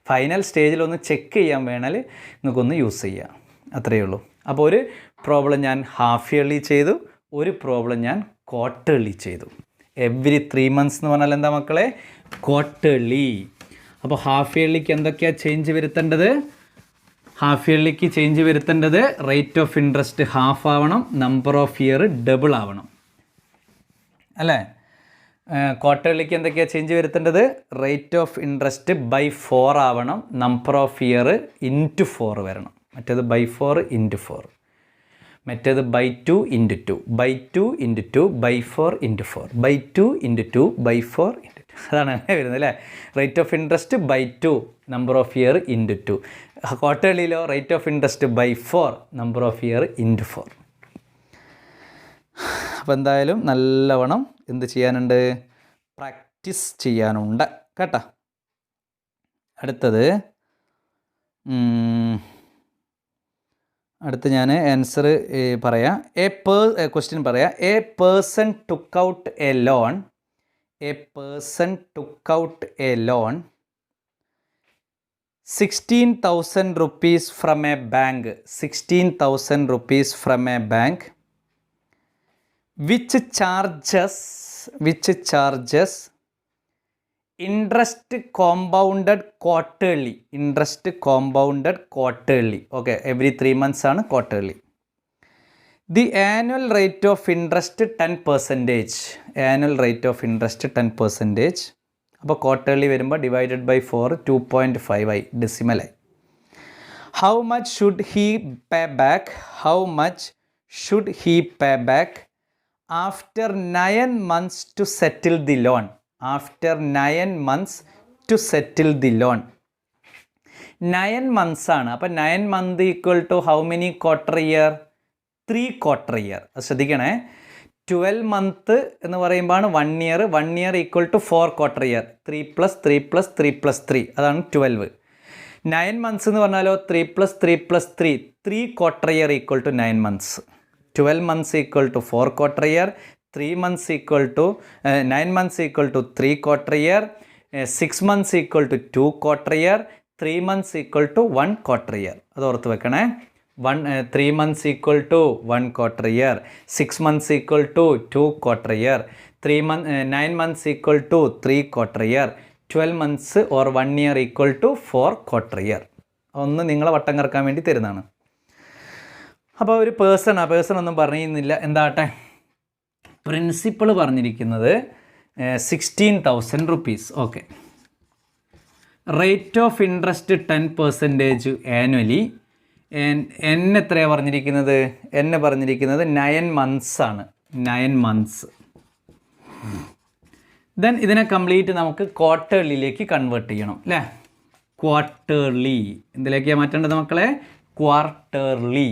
ഫൈനൽ സ്റ്റേജിലൊന്ന് ചെക്ക് ചെയ്യാൻ വേണേൽ നിങ്ങൾക്കൊന്ന് യൂസ് ചെയ്യാം. അത്രയേ ഉള്ളൂ. അപ്പോൾ ഒരു പ്രോബ്ലം ഞാൻ ഹാഫ് ഇയർലി ചെയ്തു, ഒരു പ്രോബ്ലം ഞാൻ ക്വാർട്ടർലി ചെയ്തു. എവറി 3 months എന്ന് പറഞ്ഞാൽ എന്താ മക്കളെ? ക്വാർട്ടർലി. അപ്പോൾ ഹാഫ് ഇയർലിക്ക് എന്തൊക്കെയാണ് ചേഞ്ച് വരുത്തേണ്ടത്? ഹാഫ് ഇയർലിക്ക് ചേഞ്ച് വരുത്തേണ്ടത് റേറ്റ് ഓഫ് ഇൻട്രസ്റ്റ് ഹാഫ് ആവണം, നമ്പർ ഓഫ് ഇയർ ഡബിൾ ആവണം അല്ലേ? ക്വാർട്ടർലിക്ക് എന്തൊക്കെയാണ് ചേഞ്ച് വരുത്തേണ്ടത്? റേറ്റ് ഓഫ് ഇൻട്രസ്റ്റ് ബൈ 4 ആവണം, നമ്പർ ഓഫ് ഇയർ ഇൻറ്റു 4 വരണം. മറ്റേത് ബൈ 4 ഇൻറ്റു 4, മറ്റേത് by 2 into 2, by 2 into 2, by 4 into 4, by 2 into 2, by 4 into 2. അതാണ് അങ്ങനെ വരുന്നത് അല്ലേ? Rate of interest by 2, number of year into 2. ക്വാർട്ടർലിയിലോ rate of interest by 4, number of year into 4. അപ്പോൾ എന്തായാലും നല്ലവണ്ണം എന്ത് ചെയ്യാനുണ്ട്? പ്രാക്ടീസ് ചെയ്യാനുണ്ട് കേട്ടോ. അടുത്ത് ഞാൻ ആൻസർ പറയാം. ക്വസ്റ്റ്യൻ പറയാം. A person took out A loan. A person took out a loan 16,000 rupees from a bank. 16,000 rupees from a bank which charges interest compounded quarterly. Interest compounded quarterly. Okay, every 3 months ആണ് quarterly. The annual rate of interest 10%. Annual rate of interest 10%. അപ്പോൾ quarterly വരുമ്പോൾ divided by 4 2.5 ആയി, decimal ആയി. How much should he pay back? How much should he pay back after 9 months to settle the loan? After 9 months to settle the loan. 9 months ആണ്. അപ്പോൾ 9 months equal to how many quarter year? 3 quarter year. അത് ശ്രദ്ധിക്കണേ. 12 month എന്ന് പറയുമ്പോഴാണ് 1 year. 1 year equal to 4 quarter year. 3 + 3 + 3 + 3 അതാണ് 12. 9 months എന്ന് പറഞ്ഞാലോ 3 + 3 + 3 3 quarter year equal to 9 months. 12 months equal to 4 quarter year. 3 months equal to 9 months equal to 3 quarter year. 6 months equal to 2 quarter year. 3 months equal to 1 quarter year. അത് ഓർത്ത് വെക്കണേ. 3 months equal to 1 quarter year, 6 months equal to 2 quarter year, 9 months equal to 3 quarter year, 12 months or 1 year equal to 4 quarter year. ഒന്ന് നിങ്ങളെ വട്ടം കറക്കാൻ വേണ്ടി തരുന്നതാണ്. അപ്പോൾ ഒരു പേഴ്സൺ ഒന്നും പറയുന്നില്ല. എന്താട്ടെ പ്രിൻസിപ്പൾ പറഞ്ഞിരിക്കുന്നത് 16,000 rupees. Okay, rate of interest 10% annually. N എത്രയാണ് പറഞ്ഞിരിക്കുന്നത്? പറഞ്ഞിരിക്കുന്നത് 9 months ആണ്. 9 months. ദെൻ ഇതിനെ കംപ്ലീറ്റ് നമുക്ക് ക്വാർട്ടർലിയിലേക്ക് കൺവേർട്ട് ചെയ്യണം അല്ലേ? ക്വാർട്ടർലി എന്തിലേക്കാണ് മാറ്റേണ്ടത് മക്കളെ? Quarterly.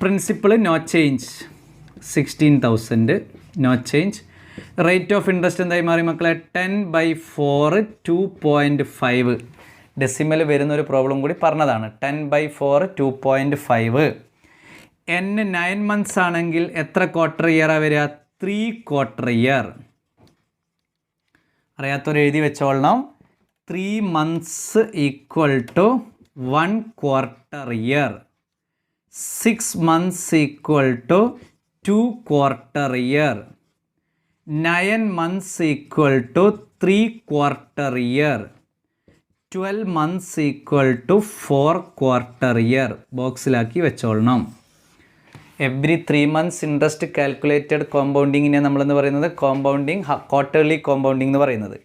Principal no change, 16,000 no change. Rate of interest എന്തായി മാറി മക്കളെ? 10/4 2.5. ഡെസിമൽ വരുന്നൊരു പ്രോബ്ലം കൂടി പറഞ്ഞതാണ്. 10/4 2.5. N 9 months ആണെങ്കിൽ എത്ര ക്വാർട്ടർ ഇയറാണ് വരിക? 3 quarter year. അറിയാത്തവർ എഴുതി വെച്ചോളണം. 3 months equal to 1 quarter year. 6 months equal to 2 quarter year. 9 months equal to 3 quarter year. 12 months equal to 4 quarter year. ബോക്സിലാക്കി വെച്ചോളണം. എവ്രി 3 months ഇൻട്രസ്റ്റ് കാൽക്കുലേറ്റഡ് കോമ്പൗണ്ടിങ്ങിനെ നമ്മളെന്ന് പറയുന്നത് കോമ്പൗണ്ടിങ്, ക്വാർട്ടർലി കോമ്പൗണ്ടിങ് എന്ന് പറയുന്നത്.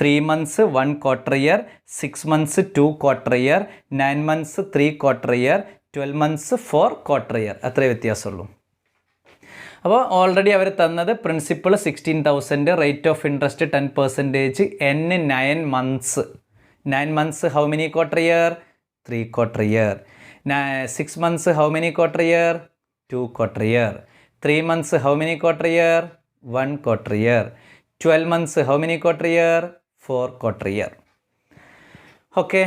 3 months 1 quarter year, 6 months 2 quarter year, 9 months 3 quarter year, 12 months 4 quarter year. അത്രേ വ്യത്യാസമുള്ളൂ. അപ്പോൾ already അവർ തന്നത് principle 16,000, rate of interest 10%, N 9 months. 9 months how many quarter year? 3 quarter year. 6 months how many quarter year? 2 quarter year. 3 months how many quarter year? 1 quarter year. 12 months how many quarter year? 4 quarter year. Okay.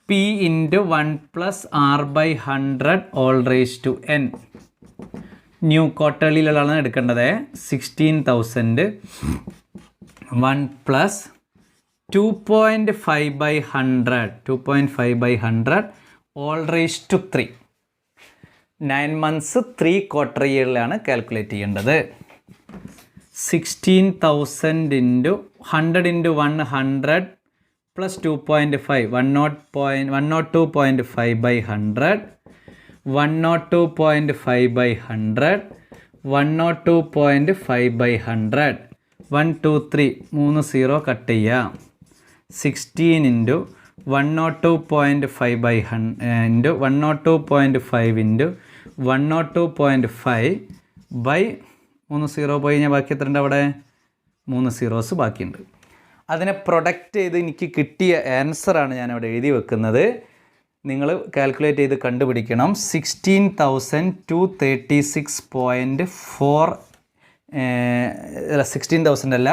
P into 1 plus R by 100 all raised to N. New ക്വാർട്ടർലിയിലാണ് എടുക്കേണ്ടത്. 16,000 1 plus 2.5/100 all raised to 3. 9 months 3 quarter ഇയറിലാണ് calculate ചെയ്യേണ്ടത്. 16,000 into 100 into 100 plus 2.5 102.5/100 102.5/100 102.5/100 1 2 3 3 0 cut ചെയ്യാം. 16 into 102.5/100 into 102.5 into 102.5 by 3 0 പോയി കഴിഞ്ഞാൽ ബാക്കി എത്ര ഉണ്ട്? അവിടെ 3 zeros ബാക്കിയുണ്ട്. അതിനെ പ്രൊഡക്റ്റ് ചെയ്ത് എനിക്ക് കിട്ടിയ ആൻസറാണ് ഞാനവിടെ എഴുതി വെക്കുന്നത്. നിങ്ങൾ കാൽക്കുലേറ്റ് ചെയ്ത് കണ്ടുപിടിക്കണം. 16,236.4 16,000 അല്ല,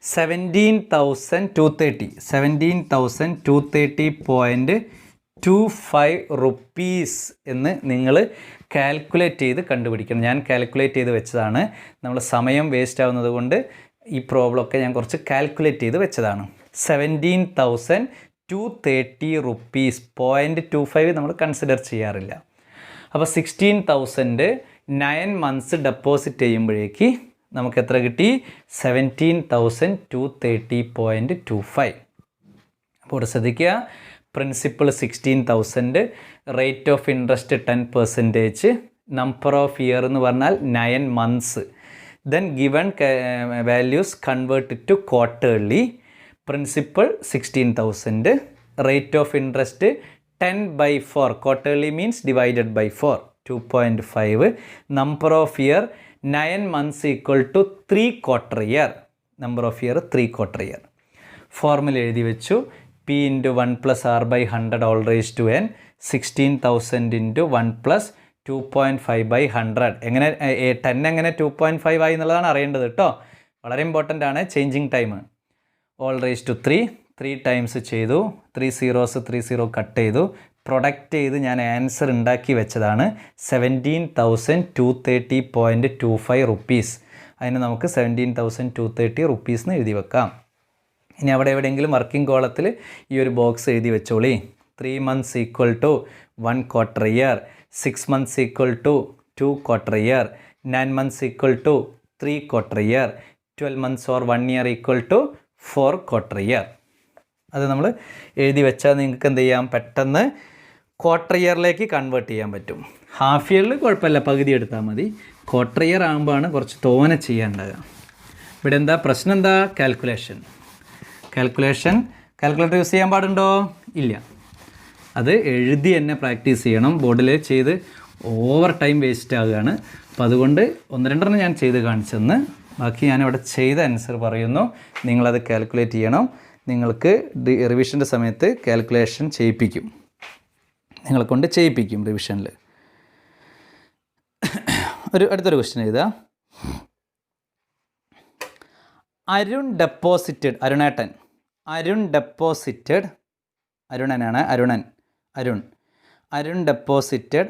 17,230.25 റുപ്പീസ് എന്ന് നിങ്ങൾ കാൽക്കുലേറ്റ് ചെയ്ത് കണ്ടുപിടിക്കണം. ഞാൻ കാൽക്കുലേറ്റ് ചെയ്ത് വെച്ചതാണ്. നമ്മൾ സമയം വേസ്റ്റ് ആവുന്നത് കൊണ്ട് ഈ പ്രോബ്ലമൊക്കെ ഞാൻ കുറച്ച് കാൽക്കുലേറ്റ് ചെയ്ത് വെച്ചതാണ്. 17,230 റുപ്പീസ്. 0.25 നമ്മൾ കൺസിഡർ ചെയ്യാറില്ല. അപ്പോൾ 16,000 9 months ഡെപ്പോസിറ്റ് ചെയ്യുമ്പോഴേക്ക് നമുക്ക് എത്ര കിട്ടി? 17,230.25. അപ്പോൾ ശ്രദ്ധിക്കുക, principal 16,000, rate of interest 10%, number of year എന്ന് പറഞ്ഞാൽ 9 months. Then given values convert to quarterly. Principal 16,000, rate of interest 10/4, quarterly means divided by 4, 2.5. Number of year 9 months equal to 3 quarter year. Number of year 3 quarter year. Formula എഴുതി വെച്ചു. P into 1 plus R by 100 all raised to N. 16,000 into 1 plus 2.5/100. എങ്ങനെ 10 എങ്ങനെ 2.5 ആയി എന്നുള്ളതാണ് അറിയേണ്ടത് കേട്ടോ. വളരെ important ആണ്. Changing time. Whole raise to 3 times ചെയ്തു. 3 zeros 3 0 കട്ട് ചെയ്തു. പ്രൊഡക്റ്റ് ചെയ്ത് ഞാൻ ആൻസർ ഉണ്ടാക്കി വെച്ചതാണ് 17,230.25 റുപ്പീസ്. അതിന് നമുക്ക് 17,230 റുപ്പീസ് എന്ന് എഴുതി വെക്കാം. ഇനി അവിടെ എവിടെയെങ്കിലും വർക്കിംഗ് കോളത്തിൽ ഈ ഒരു ബോക്സ് എഴുതി വെച്ചോളി. 3 months equal to 1 quarter year, 6 months equal to 2 quarter year, 9 months equal to 3 quarter year, 12 months or 1 year equal to 4 quarter year. അത് നമ്മൾ എഴുതി വെച്ചാൽ നിങ്ങൾക്ക് എന്ത് ചെയ്യാം? പെട്ടെന്ന് ക്വാർട്ടർ ഇയറിലേക്ക് കൺവേർട്ട് ചെയ്യാൻ പറ്റും. ഹാഫ് ഇയറിൽ കുഴപ്പമില്ല, പകുതി എടുത്താൽ മതി. ക്വാർട്ടർ ഇയർ ആകുമ്പോഴാണ് കുറച്ച് തോനെ ചെയ്യാനുണ്ടാകുക. ഇവിടെ എന്താ പ്രശ്നം? എന്താ? കാൽക്കുലേറ്റർ യൂസ് ചെയ്യാൻ പാടുണ്ടോ? ഇല്ല. അത് എഴുതി തന്നെ പ്രാക്ടീസ് ചെയ്യണം. ബോർഡിൽ ചെയ്ത് ഓവർ ടൈം വേസ്റ്റ് ആവുകയാണ്. അപ്പോൾ അതുകൊണ്ട് 1-2 ഞാൻ ചെയ്ത് കാണിച്ചെന്ന്, ബാക്കി ഞാനിവിടെ ചെയ്ത ആൻസർ പറയുന്നു. നിങ്ങളത് കാൽക്കുലേറ്റ് ചെയ്യണം. നിങ്ങൾക്ക് റിവിഷൻ്റെ സമയത്ത് കാൽക്കുലേഷൻ ചെയ്യിപ്പിക്കും, നിങ്ങളെ കൊണ്ട് ചെയ്യിപ്പിക്കും റിവിഷനിൽ. അടുത്തൊരു ക്വസ്റ്റ്യൻ എഴുതാം. Arun deposited, Arun deposited, Arun deposited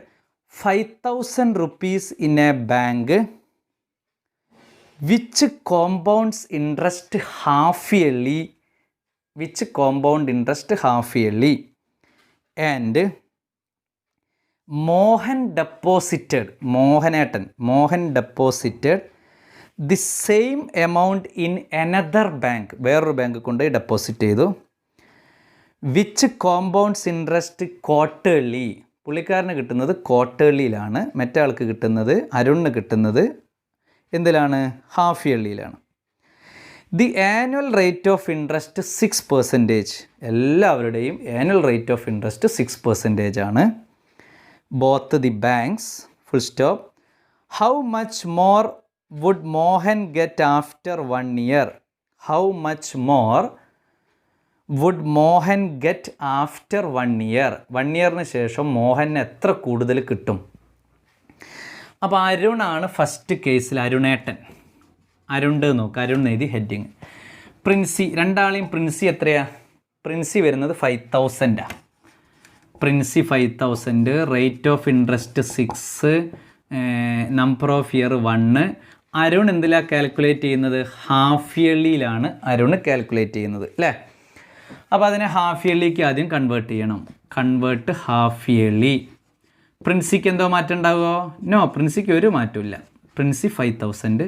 5,000 rupees in a bank which compounds interest half yearly, and Mohan deposited the same amount in another bank, വേറൊരു ബാങ്ക് കൊണ്ട് ഡെപ്പോസിറ്റ് ചെയ്തു. വിച്ച് കോമ്പൗണ്ട്സ് ഇൻട്രസ്റ്റ് ക്വാർട്ടേർലി, പുള്ളിക്കാരന് കിട്ടുന്നത് ക്വാർട്ടേർലിയിലാണ്, മറ്റേ ആൾക്ക് കിട്ടുന്നത്, അരുണിന് കിട്ടുന്നത് എന്തിലാണ്? ഹാഫ് ഇയർലിയിലാണ്. The annual rate of interest 6%. എല്ലാവരുടെയും ആനുവൽ റേറ്റ് ഓഫ് ഇൻട്രസ്റ്റ് 6% ആണ്. Both the banks, full stop. How much more would Mohan get after 1 year? How much more would Mohan get after 1 year? 1 yearന് ശേഷം മോഹന് എത്ര കൂടുതൽ കിട്ടും? അപ്പോൾ അരുണാണ് ഫസ്റ്റ് കേസിൽ, അരുണ്ട് നോക്കുക, അരുൺ എഴുതി ഹെഡിങ്. പ്രിൻസി, രണ്ടാളെയും പ്രിൻസി എത്രയാ? പ്രിൻസി വരുന്നത് 5,000. പ്രിൻസി 5,000, rate of interest 6, number of year 1. Arun എന്തിലാണ് കാൽക്കുലേറ്റ് ചെയ്യുന്നത്? ഹാഫ് ഇയർലിയിലാണ് അരുൺ കാൽക്കുലേറ്റ് ചെയ്യുന്നത്, അല്ലേ? അപ്പോൾ അതിനെ ഹാഫ് ഇയർലിക്ക് ആദ്യം കൺവേർട്ട് ചെയ്യണം. Convert half yearly. പ്രിൻസിക്ക് എന്തോ മാറ്റം ഉണ്ടാവുമോ? നോ, പ്രിൻസിക്ക് ഒരു മാറ്റമില്ല. പ്രിൻസി 5,000.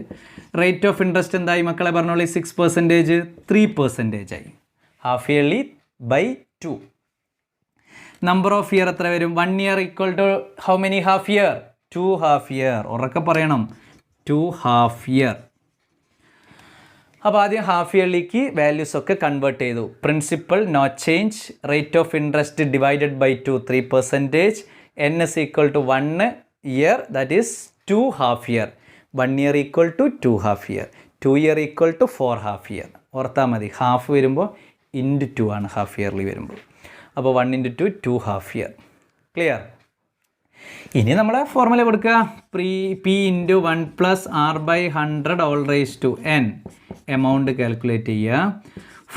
റേറ്റ് ഓഫ് ഇൻട്രസ്റ്റ് എന്തായി മക്കളെ പറഞ്ഞോളി? 6%, 3% ആയി. Half yearly by 2. Number of year എത്ര വരും? 1 year equal to how many half year? 2 half year. ഉറക്കെ പറയണം, 2 half year. അപ്പോൾ ആദ്യം ഹാഫ് ഇയർലിക്ക് വാല്യൂസ് ഒക്കെ കൺവേർട്ട് ചെയ്തു. Principal no change, rate of interest divided by 2 3%, n is equal to 1 year, that is 2 half year. 1 year equal to 2 half year, 2 year equal to 4 half year. ഓർത്താൽ മതി, half വരുമ്പോൾ into 2 ആണ് half yearly വരുമ്പോൾ. അപ്പോൾ 1 into 2 2 half year. Clear? ഇനി നമ്മൾ formula കൊടുക്കുക. P into 1 + r/100 all raised to n. Amount calculate ചെയ്യുക.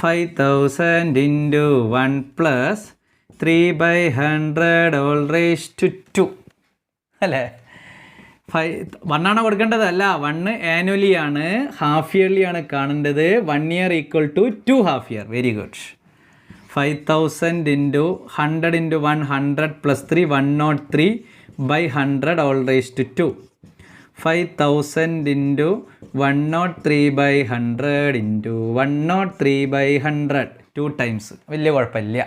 5,000 ഇൻറ്റു 1 + 3/100 all raised to 2, അല്ലേ? 1 ആണോ കൊടുക്കേണ്ടത്? അല്ല, 1 ആനുവലി ആണ്, ഹാഫ് ഇയർലി ആണ് കാണേണ്ടത്. 1 year equal to 2 half year. Very good. 5,000 into 100 into 100 + 3 103/100 all raised to 2. 5,000 into 103/100 into 103/100 2 times. വലിയ കുഴപ്പമില്ല.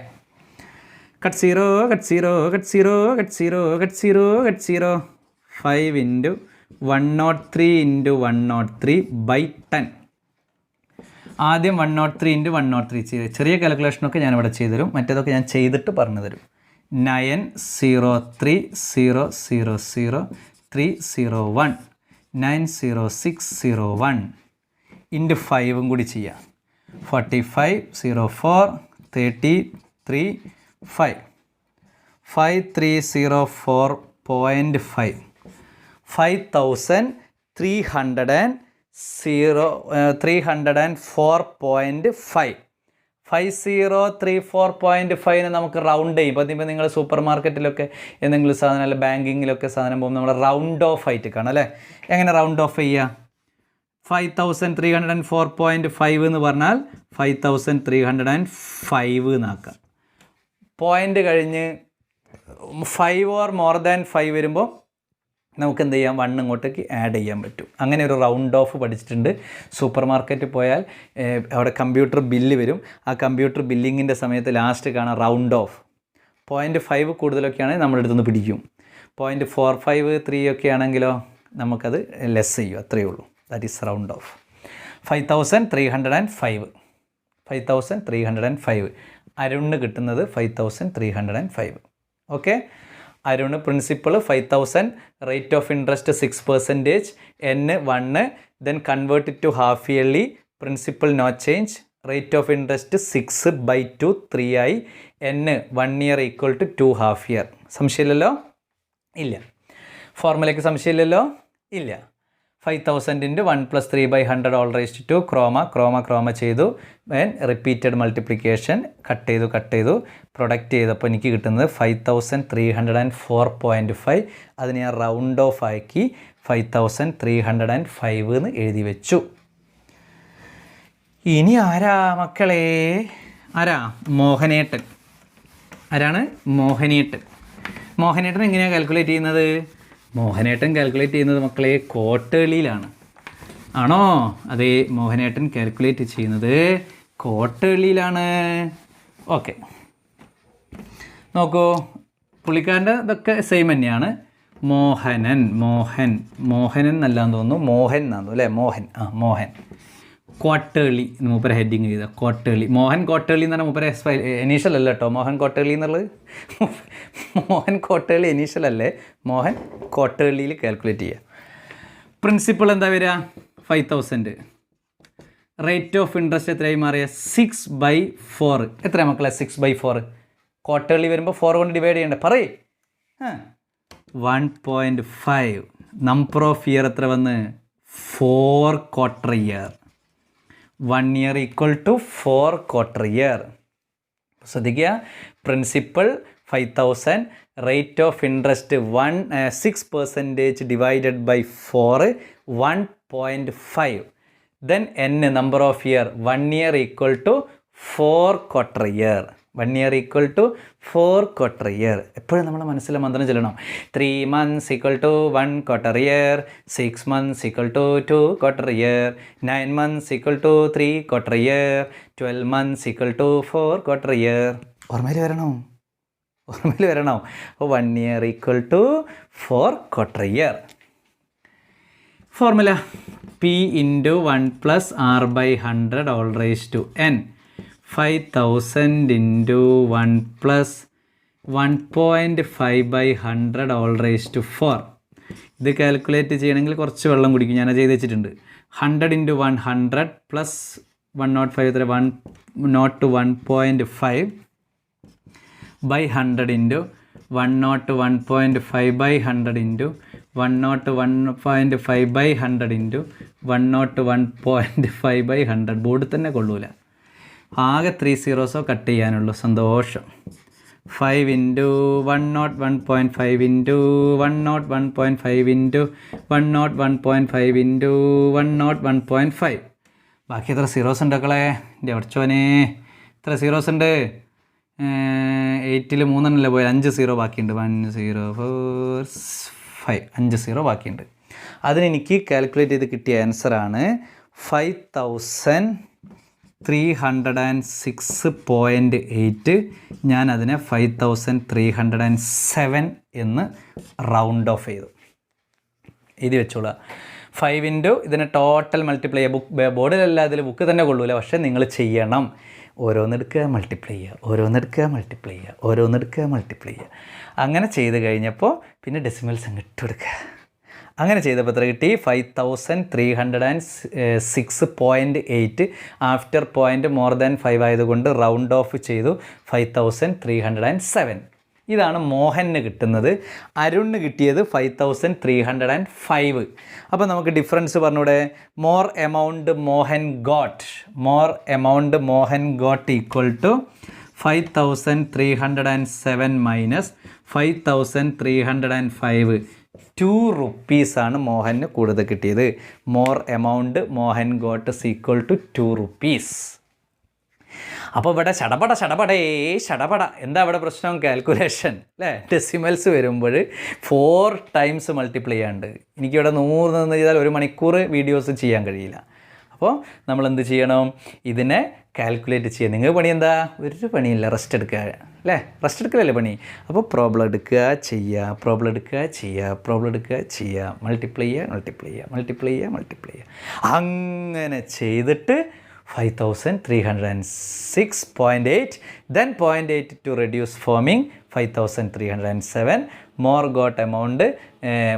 Cut 0 cut 0 cut 0 cut 0 cut 0 cut 0. 5 into 103 into 103/10. ആദ്യം 103 ഇൻറ്റു 103 ചെയ്ത്, ചെറിയ കാൽക്കുലേഷനൊക്കെ ഞാനിവിടെ ചെയ്തുതരും, മറ്റേതൊക്കെ ഞാൻ ചെയ്തിട്ട് പറഞ്ഞു തരും. 903000301 90601 ഇൻറ്റു 5 കൂടി ചെയ്യാം. 4504 33 5 5304.5 5,304.5 5034.5 നമുക്ക് റൗണ്ട് ചെയ്യും. ഇപ്പോൾ നിങ്ങൾ സൂപ്പർ മാർക്കറ്റിലൊക്കെ എന്തെങ്കിലും സാധനം, അല്ല ബാങ്കിങ്ങിലൊക്കെ സാധനം പോകുമ്പോൾ നമ്മൾ റൗണ്ട് ഓഫ് ആയിട്ട് കാണാം, അല്ലേ? എങ്ങനെ റൗണ്ട് ഓഫ് ചെയ്യുക? 5304.5 എന്ന് പറഞ്ഞാൽ 5305 എന്നാക്കാം. പോയിൻ്റ് കഴിഞ്ഞ് 5 or more than 5 വരുമ്പോൾ നമുക്ക് എന്ത് ചെയ്യാം? 1 ഇങ്ങോട്ടേക്ക് ആഡ് ചെയ്യാൻ പറ്റും. അങ്ങനെ ഒരു റൗണ്ട് ഓഫ് പഠിച്ചിട്ടുണ്ട്. സൂപ്പർ മാർക്കറ്റിൽ പോയാൽ അവിടെ കമ്പ്യൂട്ടർ ബില്ല് വരും. ആ കമ്പ്യൂട്ടർ ബില്ലിങ്ങിൻ്റെ സമയത്ത് ലാസ്റ്റ് കാണാം റൗണ്ട് ഓഫ്. 0.5 കൂടുതലൊക്കെയാണെങ്കിൽ നമ്മളെടുത്ത് നിന്ന് പിടിക്കും. 0.453 ഒക്കെ ആണെങ്കിലോ നമുക്കത് ലെസ് ചെയ്യും, അത്രയേ ഉള്ളൂ. That is round off. 5305 5305. അരുണിന് കിട്ടുന്നത് 5305. Okay, Arun principal 5000, rate of interest 6%, N 1, then convert to half yearly, principal no change, rate of interest 6/2 3 ആയി, N 1 year equal to 2 half year. സംശയമില്ലല്ലോ? ഇല്ല. ഫോർമുലയ്ക്ക് സംശയമില്ലല്ലോ? ഇല്ല. 5000 × 1 + 3/100 all raised to ക്രോമ ചെയ്തു, repeated multiplication cut ചെയ്തു product ചെയ്തപ്പോൾ എനിക്ക് കിട്ടുന്നത് 5304.5. അതിന് ഞാൻ റൗണ്ട് ഓഫ് ആക്കി 5305 എന്ന് എഴുതി വെച്ചു. ഇനി ആരാ മക്കളെ? ആരാ? മോഹനേട്ടൻ. ആരാണ്? മോഹനേട്ടൻ. മോഹനേട്ടൻ എങ്ങനെയാണ് കാൽക്കുലേറ്റ് ചെയ്യുന്നത്? മോഹനേട്ടൻ കാൽക്കുലേറ്റ് ചെയ്യുന്നത് മക്കളെ ക്വാർട്ടേർലിയിലാണ്. ആണോ? അതെ, മോഹനേട്ടൻ കാൽക്കുലേറ്റ് ചെയ്യുന്നത് ക്വാർട്ടേർലിയിലാണ്. ഓക്കെ, നോക്കൂ, പുള്ളിക്കാരൻ്റെ ഇതൊക്കെ സെയിം തന്നെയാണ്. മോഹനൻ എന്നല്ലാന്ന് തോന്നുന്നു, മോഹൻ എന്നാന്നു അല്ലേ? മോഹൻ ക്വാർട്ടേർലി മൂപ്പര ഹെഡിങ് ചെയ്ത ക്വാർട്ടേർലി. മോഹൻ ക്വാർട്ടേർലി എന്ന് പറഞ്ഞാൽ മൂപ്പര ഇനീഷ്യൽ അല്ല കേട്ടോ. മോഹൻ ക്വാർട്ടേർലി എന്നുള്ളത് മോഹൻ ക്വാർട്ടേർലി ഇനീഷ്യൽ അല്ലേ, മോഹൻ ക്വാർട്ടേർലിയിൽ കാൽക്കുലേറ്റ് ചെയ്യുക. പ്രിൻസിപ്പൾ എന്താ വരിക? 5000. റേറ്റ് ഓഫ് ഇൻട്രസ്റ്റ് എത്രയായി മാറിയ? 6/4. എത്രയാണ് മക്കളെ 6/4? ക്വാർട്ടേർലി വരുമ്പോൾ 4 കൊണ്ട് ഡിവൈഡ് ചെയ്യണ്ടേ? പറയേ. 1.5. നമ്പർ ഓഫ് ഇയർ എത്ര വന്ന്? 4 quarter year. 1 year equal to 4 quarter year. ശ്രദ്ധിക്കുക, principal 5000, rate of interest 6% divided by 4 1.5. Then N number of year 1 year equal to 4 quarter year. 1 year equal to 4 quarter year. എപ്പോഴും നമ്മൾ മനസ്സിലെ മന്ത്രം ചെല്ലണം. 3 months equal to 1 quarter year, 6 months equal to 2 quarter year, 9 months equal to 3 quarter year, 12 months equal to 4 quarter year. ഓർമ്മയിൽ വരണോ? അപ്പോൾ 1 year equal to 4 quarter year. Formula P × 1 + R/100 all raised to N. 5000 × 1 + 1.5/100 all raised to 4. ഇത് calculate ചെയ്യണമെങ്കിൽ കുറച്ച് വെള്ളം കുടിക്കും. ഞാനത് ചെയ്ത് വെച്ചിട്ടുണ്ട്. 100 × 100 + 105 എത്ര? 1 to 1.5/100 × 1 to 1.5/100 × 1 to 1.5/100 × 1 to 1.5/100. ബോർഡിൽ തന്നെ കൊള്ളൂല. ആകെ 3 zeros കട്ട് ചെയ്യാനുള്ളൂ. സന്തോഷം. 5 × 101.5 × 101.5 × 101.5 × 101.5. ബാക്കി എത്ര സീറോസ് ഉണ്ട് മക്കളെ? എൻ്റെ അടച്ചോനെ, എത്ര സീറോസ് ഉണ്ട്? 8ൽ 3 പോയി. 5 0 ബാക്കിയുണ്ട്. 1 0 4 5. 5 0 ബാക്കിയുണ്ട്. അതിനെനിക്ക് കാൽക്കുലേറ്റ് ചെയ്ത് കിട്ടിയ ആൻസറാണ് 5306.8. ഞാൻ അതിനെ 5307 എന്ന് റൗണ്ട് ഓഫ് ചെയ്തു. എഴുതി വെച്ചോളാം. 5 × ഇതിനെ ടോട്ടൽ മൾട്ടിപ്ലൈ ചെയ്യുക. ബോർഡിലല്ല, അതിൽ ബുക്ക് തന്നെ കൊള്ളൂല. പക്ഷേ നിങ്ങൾ ചെയ്യണം. ഓരോന്നെടുക്കുക, മൾട്ടിപ്ലൈ ചെയ്യുക. അങ്ങനെ ചെയ്ത് കഴിഞ്ഞപ്പോൾ പിന്നെ ഡെസിമൽസ് അങ്ങ് ഇട്ട് കൊടുക്കുക. അങ്ങനെ ചെയ്തപ്പോൾ എത്ര കിട്ടി? 5306.8. ആഫ്റ്റർ പോയിൻ്റ് മോർ ദാൻ 5 ആയതുകൊണ്ട് റൗണ്ട് ഓഫ് ചെയ്തു 5307. ഇതാണ് മോഹന് കിട്ടുന്നത്. അരുണിന് കിട്ടിയത് 5305. അപ്പോൾ നമുക്ക് ഡിഫറൻസ് പറഞ്ഞൂടെ? More amount Mohan got equal to 5307 minus 5305. 2 rupees മോഹന് കൂടുതൽ കിട്ടിയത്. More amount Mohan got is equal to 2 rupees. അപ്പോൾ ഇവിടെ ഷടപട എന്താ ഇവിടെ പ്രശ്നം? കാൽക്കുലേഷൻ അല്ലേ? ഡെസിമൽസ് വരുമ്പോൾ 4 times മൾട്ടിപ്ലൈ ചെയ്യാണ്ട്. എനിക്കിവിടെ 100 നിന്ന് ചെയ്താൽ 1 മണിക്കൂർ വീഡിയോസ് ചെയ്യാൻ കഴിയില്ല. അപ്പോൾ നമ്മൾ എന്ത് ചെയ്യണം? ഇതിനെ കാൽക്കുലേറ്റ് ചെയ്യുക. നിങ്ങൾ പണി എന്താ? ഒരു പണിയില്ല, റെസ്റ്റ് എടുക്കുക അല്ലേ? റെസ്റ്റ് എടുക്കലല്ലേ പണി. അപ്പോൾ പ്രോബ്ലം എടുക്കുക, ചെയ്യുക, മൾട്ടിപ്ലൈ ചെയ്യുക. അങ്ങനെ ചെയ്തിട്ട് 5,306.8. Then 0.8 to reduce forming 5,307. More got amount,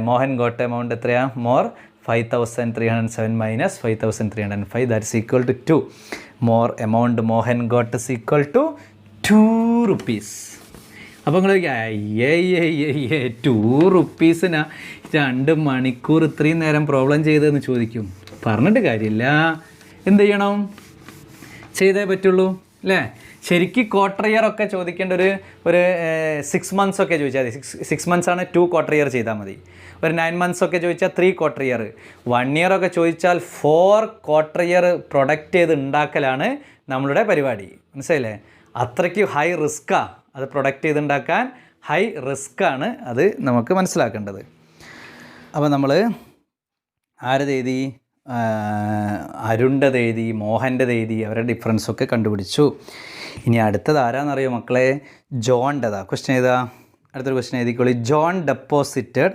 Mohan got amount എത്രയാ? More 5,307 minus 5,305, that's equal to 2. More amount Mohan got is equal to 2 rupees. അപ്പോൾ നിങ്ങൾ 2 റുപ്പീസിനാ 2 മണിക്കൂർ ഇത്രയും നേരം പ്രോബ്ലം ചെയ്തതെന്ന് ചോദിക്കും. പറഞ്ഞിട്ട് കാര്യമില്ല, എന്ത് ചെയ്യണം? ചെയ്തേ പറ്റുള്ളൂ അല്ലേ? ശരിക്കും ക്വാർട്ടർ ഇയർ ഒക്കെ ചോദിക്കേണ്ട ഒരു 6 months ഒക്കെ ചോദിച്ചാൽ മതി. 6 months ആണ് 2 quarter year ചെയ്താൽ മതി. ഒരു 9 months ഒക്കെ ചോദിച്ചാൽ 3 quarter year. 1 year ഒക്കെ ചോദിച്ചാൽ 4 quarter year പ്രൊഡക്റ്റ് ചെയ്ത് ഉണ്ടാക്കലാണ് നമ്മളുടെ പരിപാടി. മനസ്സിലായില്ലേ? അത്രയ്ക്ക് ഹൈ റിസ്ക്കാണ് അത് പ്രൊഡക്റ്റ് ചെയ്തുണ്ടാക്കാൻ. ഹൈ റിസ്ക്കാണ് അത് നമുക്ക് മനസ്സിലാക്കേണ്ടത്. അപ്പോൾ നമ്മൾ ആരത് എഴുതി? അരുണിൻ്റെ എഴുതി, മോഹൻ്റെ എഴുതി, അവരുടെ ഡിഫറൻസൊക്കെ കണ്ടുപിടിച്ചു. ഇനി അടുത്തത് ആരാന്നറിയോ മക്കളെ? ജോണിൻ്റെതാ. ക്വസ്റ്റ്യൻ ഏതാ? അടുത്തൊരു ക്വസ്റ്റ്യൻ എഴുതിക്കോളി. John deposited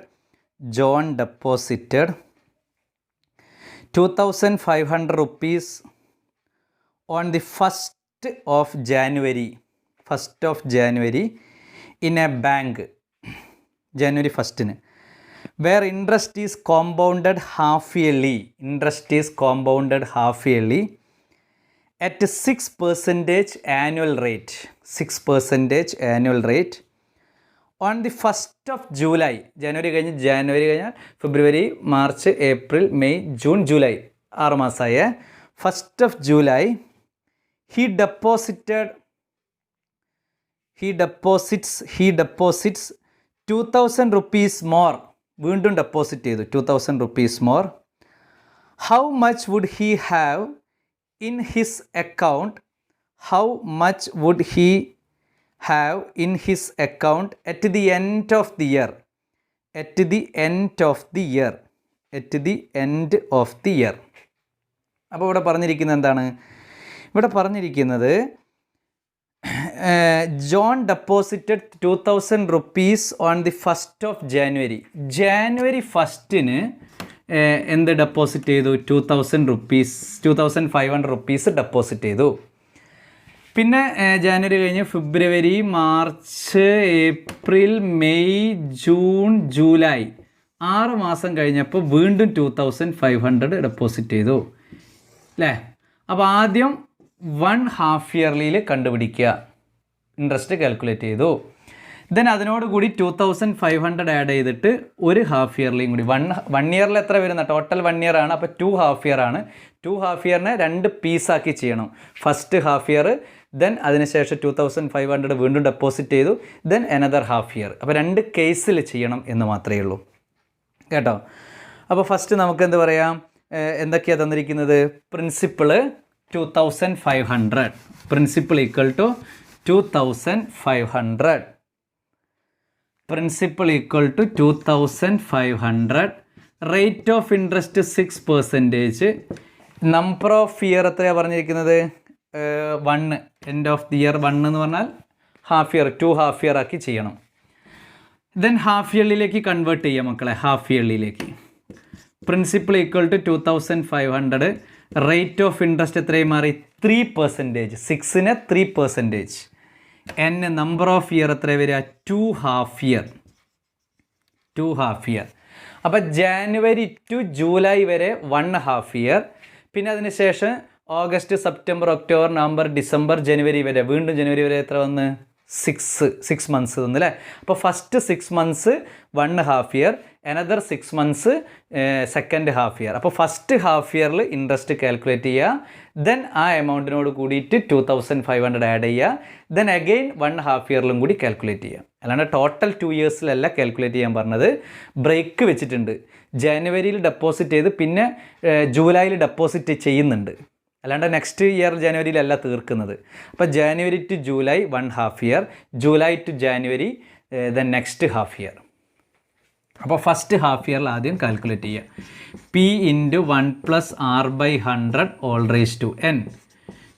2,500 rupees on the 1st of January in a bank. January 1st, where interest is compounded half yearly at 6% annual rate. 6% annual rate on the 1st of July. January കഴിഞ്ഞാൽ ഫെബ്രുവരി, March, April, May, June, July 6 മാസമായ 1st of July he deposits 2,000 rupees more. വീണ്ടും deposit ചെയ്തു 2,000 rupees more. How much would he have in his account? How much would he have in his account at the end of the year? At the end of the year. അപ്പോൾ ഇവിടെ പറഞ്ഞിരിക്കുന്നത് എന്താണ്? ഇവിടെ പറഞ്ഞിരിക്കുന്നത് John deposited 2,000 rupees on the 1st of January. January 1st എന്ത് deposit ചെയ്തു? 2,500 rupees deposit ചെയ്തു. പിന്നെ ജാനുവരി കഴിഞ്ഞ് ഫെബ്രുവരി, March, April, May, June, July 6 മാസം കഴിഞ്ഞപ്പോൾ വീണ്ടും 2,500 ഡെപ്പോസിറ്റ് ചെയ്തു അല്ലേ? അപ്പോൾ ആദ്യം 1 half yearly കണ്ടുപിടിക്കുക, ഇൻട്രസ്റ്റ് കാൽക്കുലേറ്റ് ചെയ്തു. ദെൻ അതിനോടുകൂടി 2,500 ആഡ് ചെയ്തിട്ട് ഒരു ഹാഫ് ഇയർലിയും കൂടി. വൺ ഇയറിൽ എത്ര വരുന്ന? ടോട്ടൽ 1 year ആണ്. അപ്പോൾ 2 half year ആണ്. 2 half yearനെ 2 പീസാക്കി ചെയ്യണം. ഫസ്റ്റ് ഹാഫ് ഇയർ, ദെൻ അതിനുശേഷം 2,500 വീണ്ടും ഡെപ്പോസിറ്റ് ചെയ്തു, ദെൻ അനദർ ഹാഫ് ഇയർ. അപ്പോൾ 2 കേസിൽ ചെയ്യണം എന്ന് മാത്രമേ ഉള്ളൂ കേട്ടോ. അപ്പോൾ ഫസ്റ്റ് നമുക്ക് എന്ത് പറയാം? എന്തൊക്കെയാണ് തന്നിരിക്കുന്നത്? Principal 2,500. Principal equal to 2,500. Principal equal to 2,500. Rate of interest 6%. Number of year എത്രയാണ് പറഞ്ഞിരിക്കുന്നത്? 1. എൻഡ് ഓഫ് ദി ഇയർ 1 എന്ന് പറഞ്ഞാൽ ഹാഫ് ഇയർ, 2 half year ആക്കി ചെയ്യണം. ദെൻ ഹാഫ് ഇയർലിയിലേക്ക് കൺവേർട്ട് ചെയ്യാം മക്കളെ. ഹാഫ് ഇയർലിയിലേക്ക് principal equal to 2,500. Rate of interest എത്രയും മാറി? 3%. 6ന് 3%. n നമ്പർ ഓഫ് ഇയർ എത്ര വരിക? 2 half year. അപ്പോൾ ജാനുവരി ടു ജൂലൈ വരെ 1 half year. പിന്നെ അതിന് ശേഷം August, September, October, November, December, ജനുവരി വരെ. വീണ്ടും ജനുവരി വരെ എത്ര വന്ന്? 6 months തന്നല്ലേ? അപ്പോൾ first 6 months 1 half year, another 6 months second half year. അപ്പോൾ ഫസ്റ്റ് ഹാഫ് ഇയറിൽ ഇൻട്രസ്റ്റ് കാൽക്കുലേറ്റ് ചെയ്യുക. ദെൻ ആ എമൗണ്ടിനോട് കൂടിയിട്ട് 2,500 ആഡ് ചെയ്യുക. ദെൻ അഗെയിൻ 1 half yearലും കൂടി കാൽക്കുലേറ്റ് ചെയ്യുക. അല്ലാണ്ട് ടോട്ടൽ 2 yearsലല്ല കാൽക്കുലേറ്റ് ചെയ്യാൻ പറഞ്ഞത്. ബ്രേക്ക് വെച്ചിട്ടുണ്ട്. ജനുവരിയിൽ ഡെപ്പോസിറ്റ് ചെയ്ത് പിന്നെ ജൂലൈയിൽ ഡെപ്പോസിറ്റ് ചെയ്യുന്നുണ്ട്. അല്ലാണ്ട് നെക്സ്റ്റ് ഇയർ ജനുവരിയിലല്ല തീർക്കുന്നത്. അപ്പോൾ ജനുവരി to July 1 half year, July to ജാനുവരി ദെൻ നെക്സ്റ്റ് ഹാഫ് ഇയർ. അപ്പോൾ ഫസ്റ്റ് ഹാഫ് ഇയറിൽ ആദ്യം കാൽക്കുലേറ്റ് ചെയ്യുക. P × 1 + R/100 all raised to n.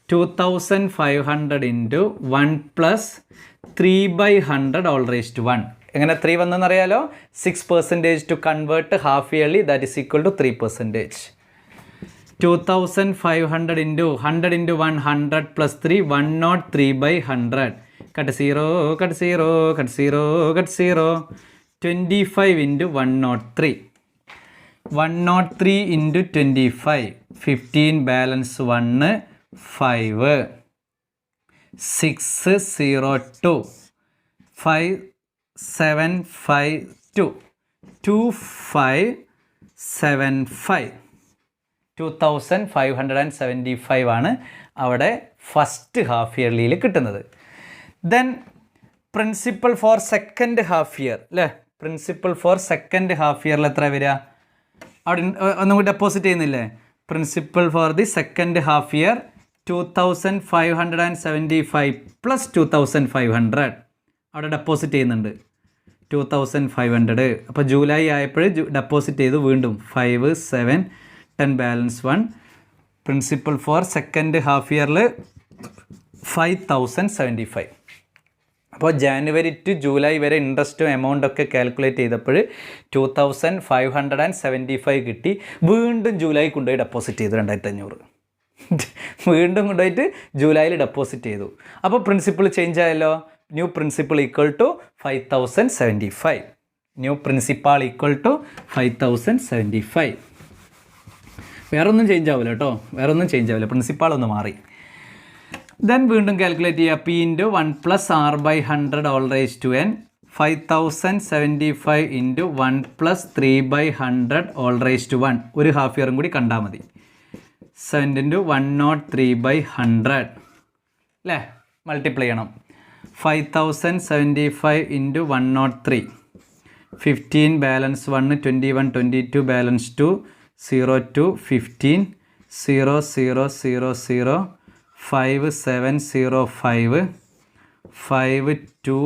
2,500 × 1 + 3/100 all raised to 1. എങ്ങനെ 3 വന്നെന്നറിയാലോ? 6% to convert half yearly, that is equal to 3%. 2500 into 100 into 100 plus 3, 103/100. Cut 0, cut 0, cut 0, cut 0. 25 into 103. 103 into 25. 15 balance 1, 5. 602. 5752. 2575. 2575 ആണ് അവിടെ first half ഇയർലിയിൽ കിട്ടുന്നത്. Then principal for second half year അല്ലേ, principal for second half ഇയറിൽ എത്ര വരിക? അവിടെ ഒന്നും കൂടി ഡെപ്പോസിറ്റ് ചെയ്യുന്നില്ലേ? Principal for the second half year 2575 plus 2500 അവിടെ ഡെപ്പോസിറ്റ് ചെയ്യുന്നുണ്ട് 2500. അപ്പോൾ ജൂലൈ ആയപ്പോൾ ഡെപ്പോസിറ്റ് ചെയ്തു വീണ്ടും 5, 7, 10 balance 1. Principal for second half ഇയറിൽ 5075. അപ്പോൾ ജാനുവരി ടു ജൂലൈ വരെ ഇൻട്രസ്റ്റും എമൗണ്ടൊക്കെ കാൽക്കുലേറ്റ് ചെയ്തപ്പോൾ 2575 കിട്ടി. വീണ്ടും ജൂലൈ കൊണ്ടുപോയി ഡെപ്പോസിറ്റ് ചെയ്തു 2500. വീണ്ടും കൊണ്ടുപോയിട്ട് ജൂലൈയിൽ ഡെപ്പോസിറ്റ് ചെയ്തു. അപ്പോൾ പ്രിൻസിപ്പിൾ ചേഞ്ച് ആയല്ലോ. New principal equal to 5075. New principal equal to 5075. വേറൊന്നും ചേഞ്ച് ആവില്ല കേട്ടോ, വേറൊന്നും ചേഞ്ച് ആവില്ല, പ്രിൻസിപ്പാളൊന്ന് മാറി. ദെൻ വീണ്ടും കാൽക്കുലേറ്റ് ചെയ്യുക. P into 1 plus r/100 whole raise to n. 5075 into 1 plus 3/100 whole raise to 1. ഒരു ഹാഫ് ഇയറും കൂടി കണ്ടാൽ മതി. 7 ഇൻറ്റു 103/100 അല്ലേ, മൾട്ടിപ്ലൈ ചെയ്യണം. 5075 into 103. 15 balance 1, 21, 22 balance 2, 0, 2, 15, 0, 0, 0, 0, 5, 7, 0, 5, 5, 2,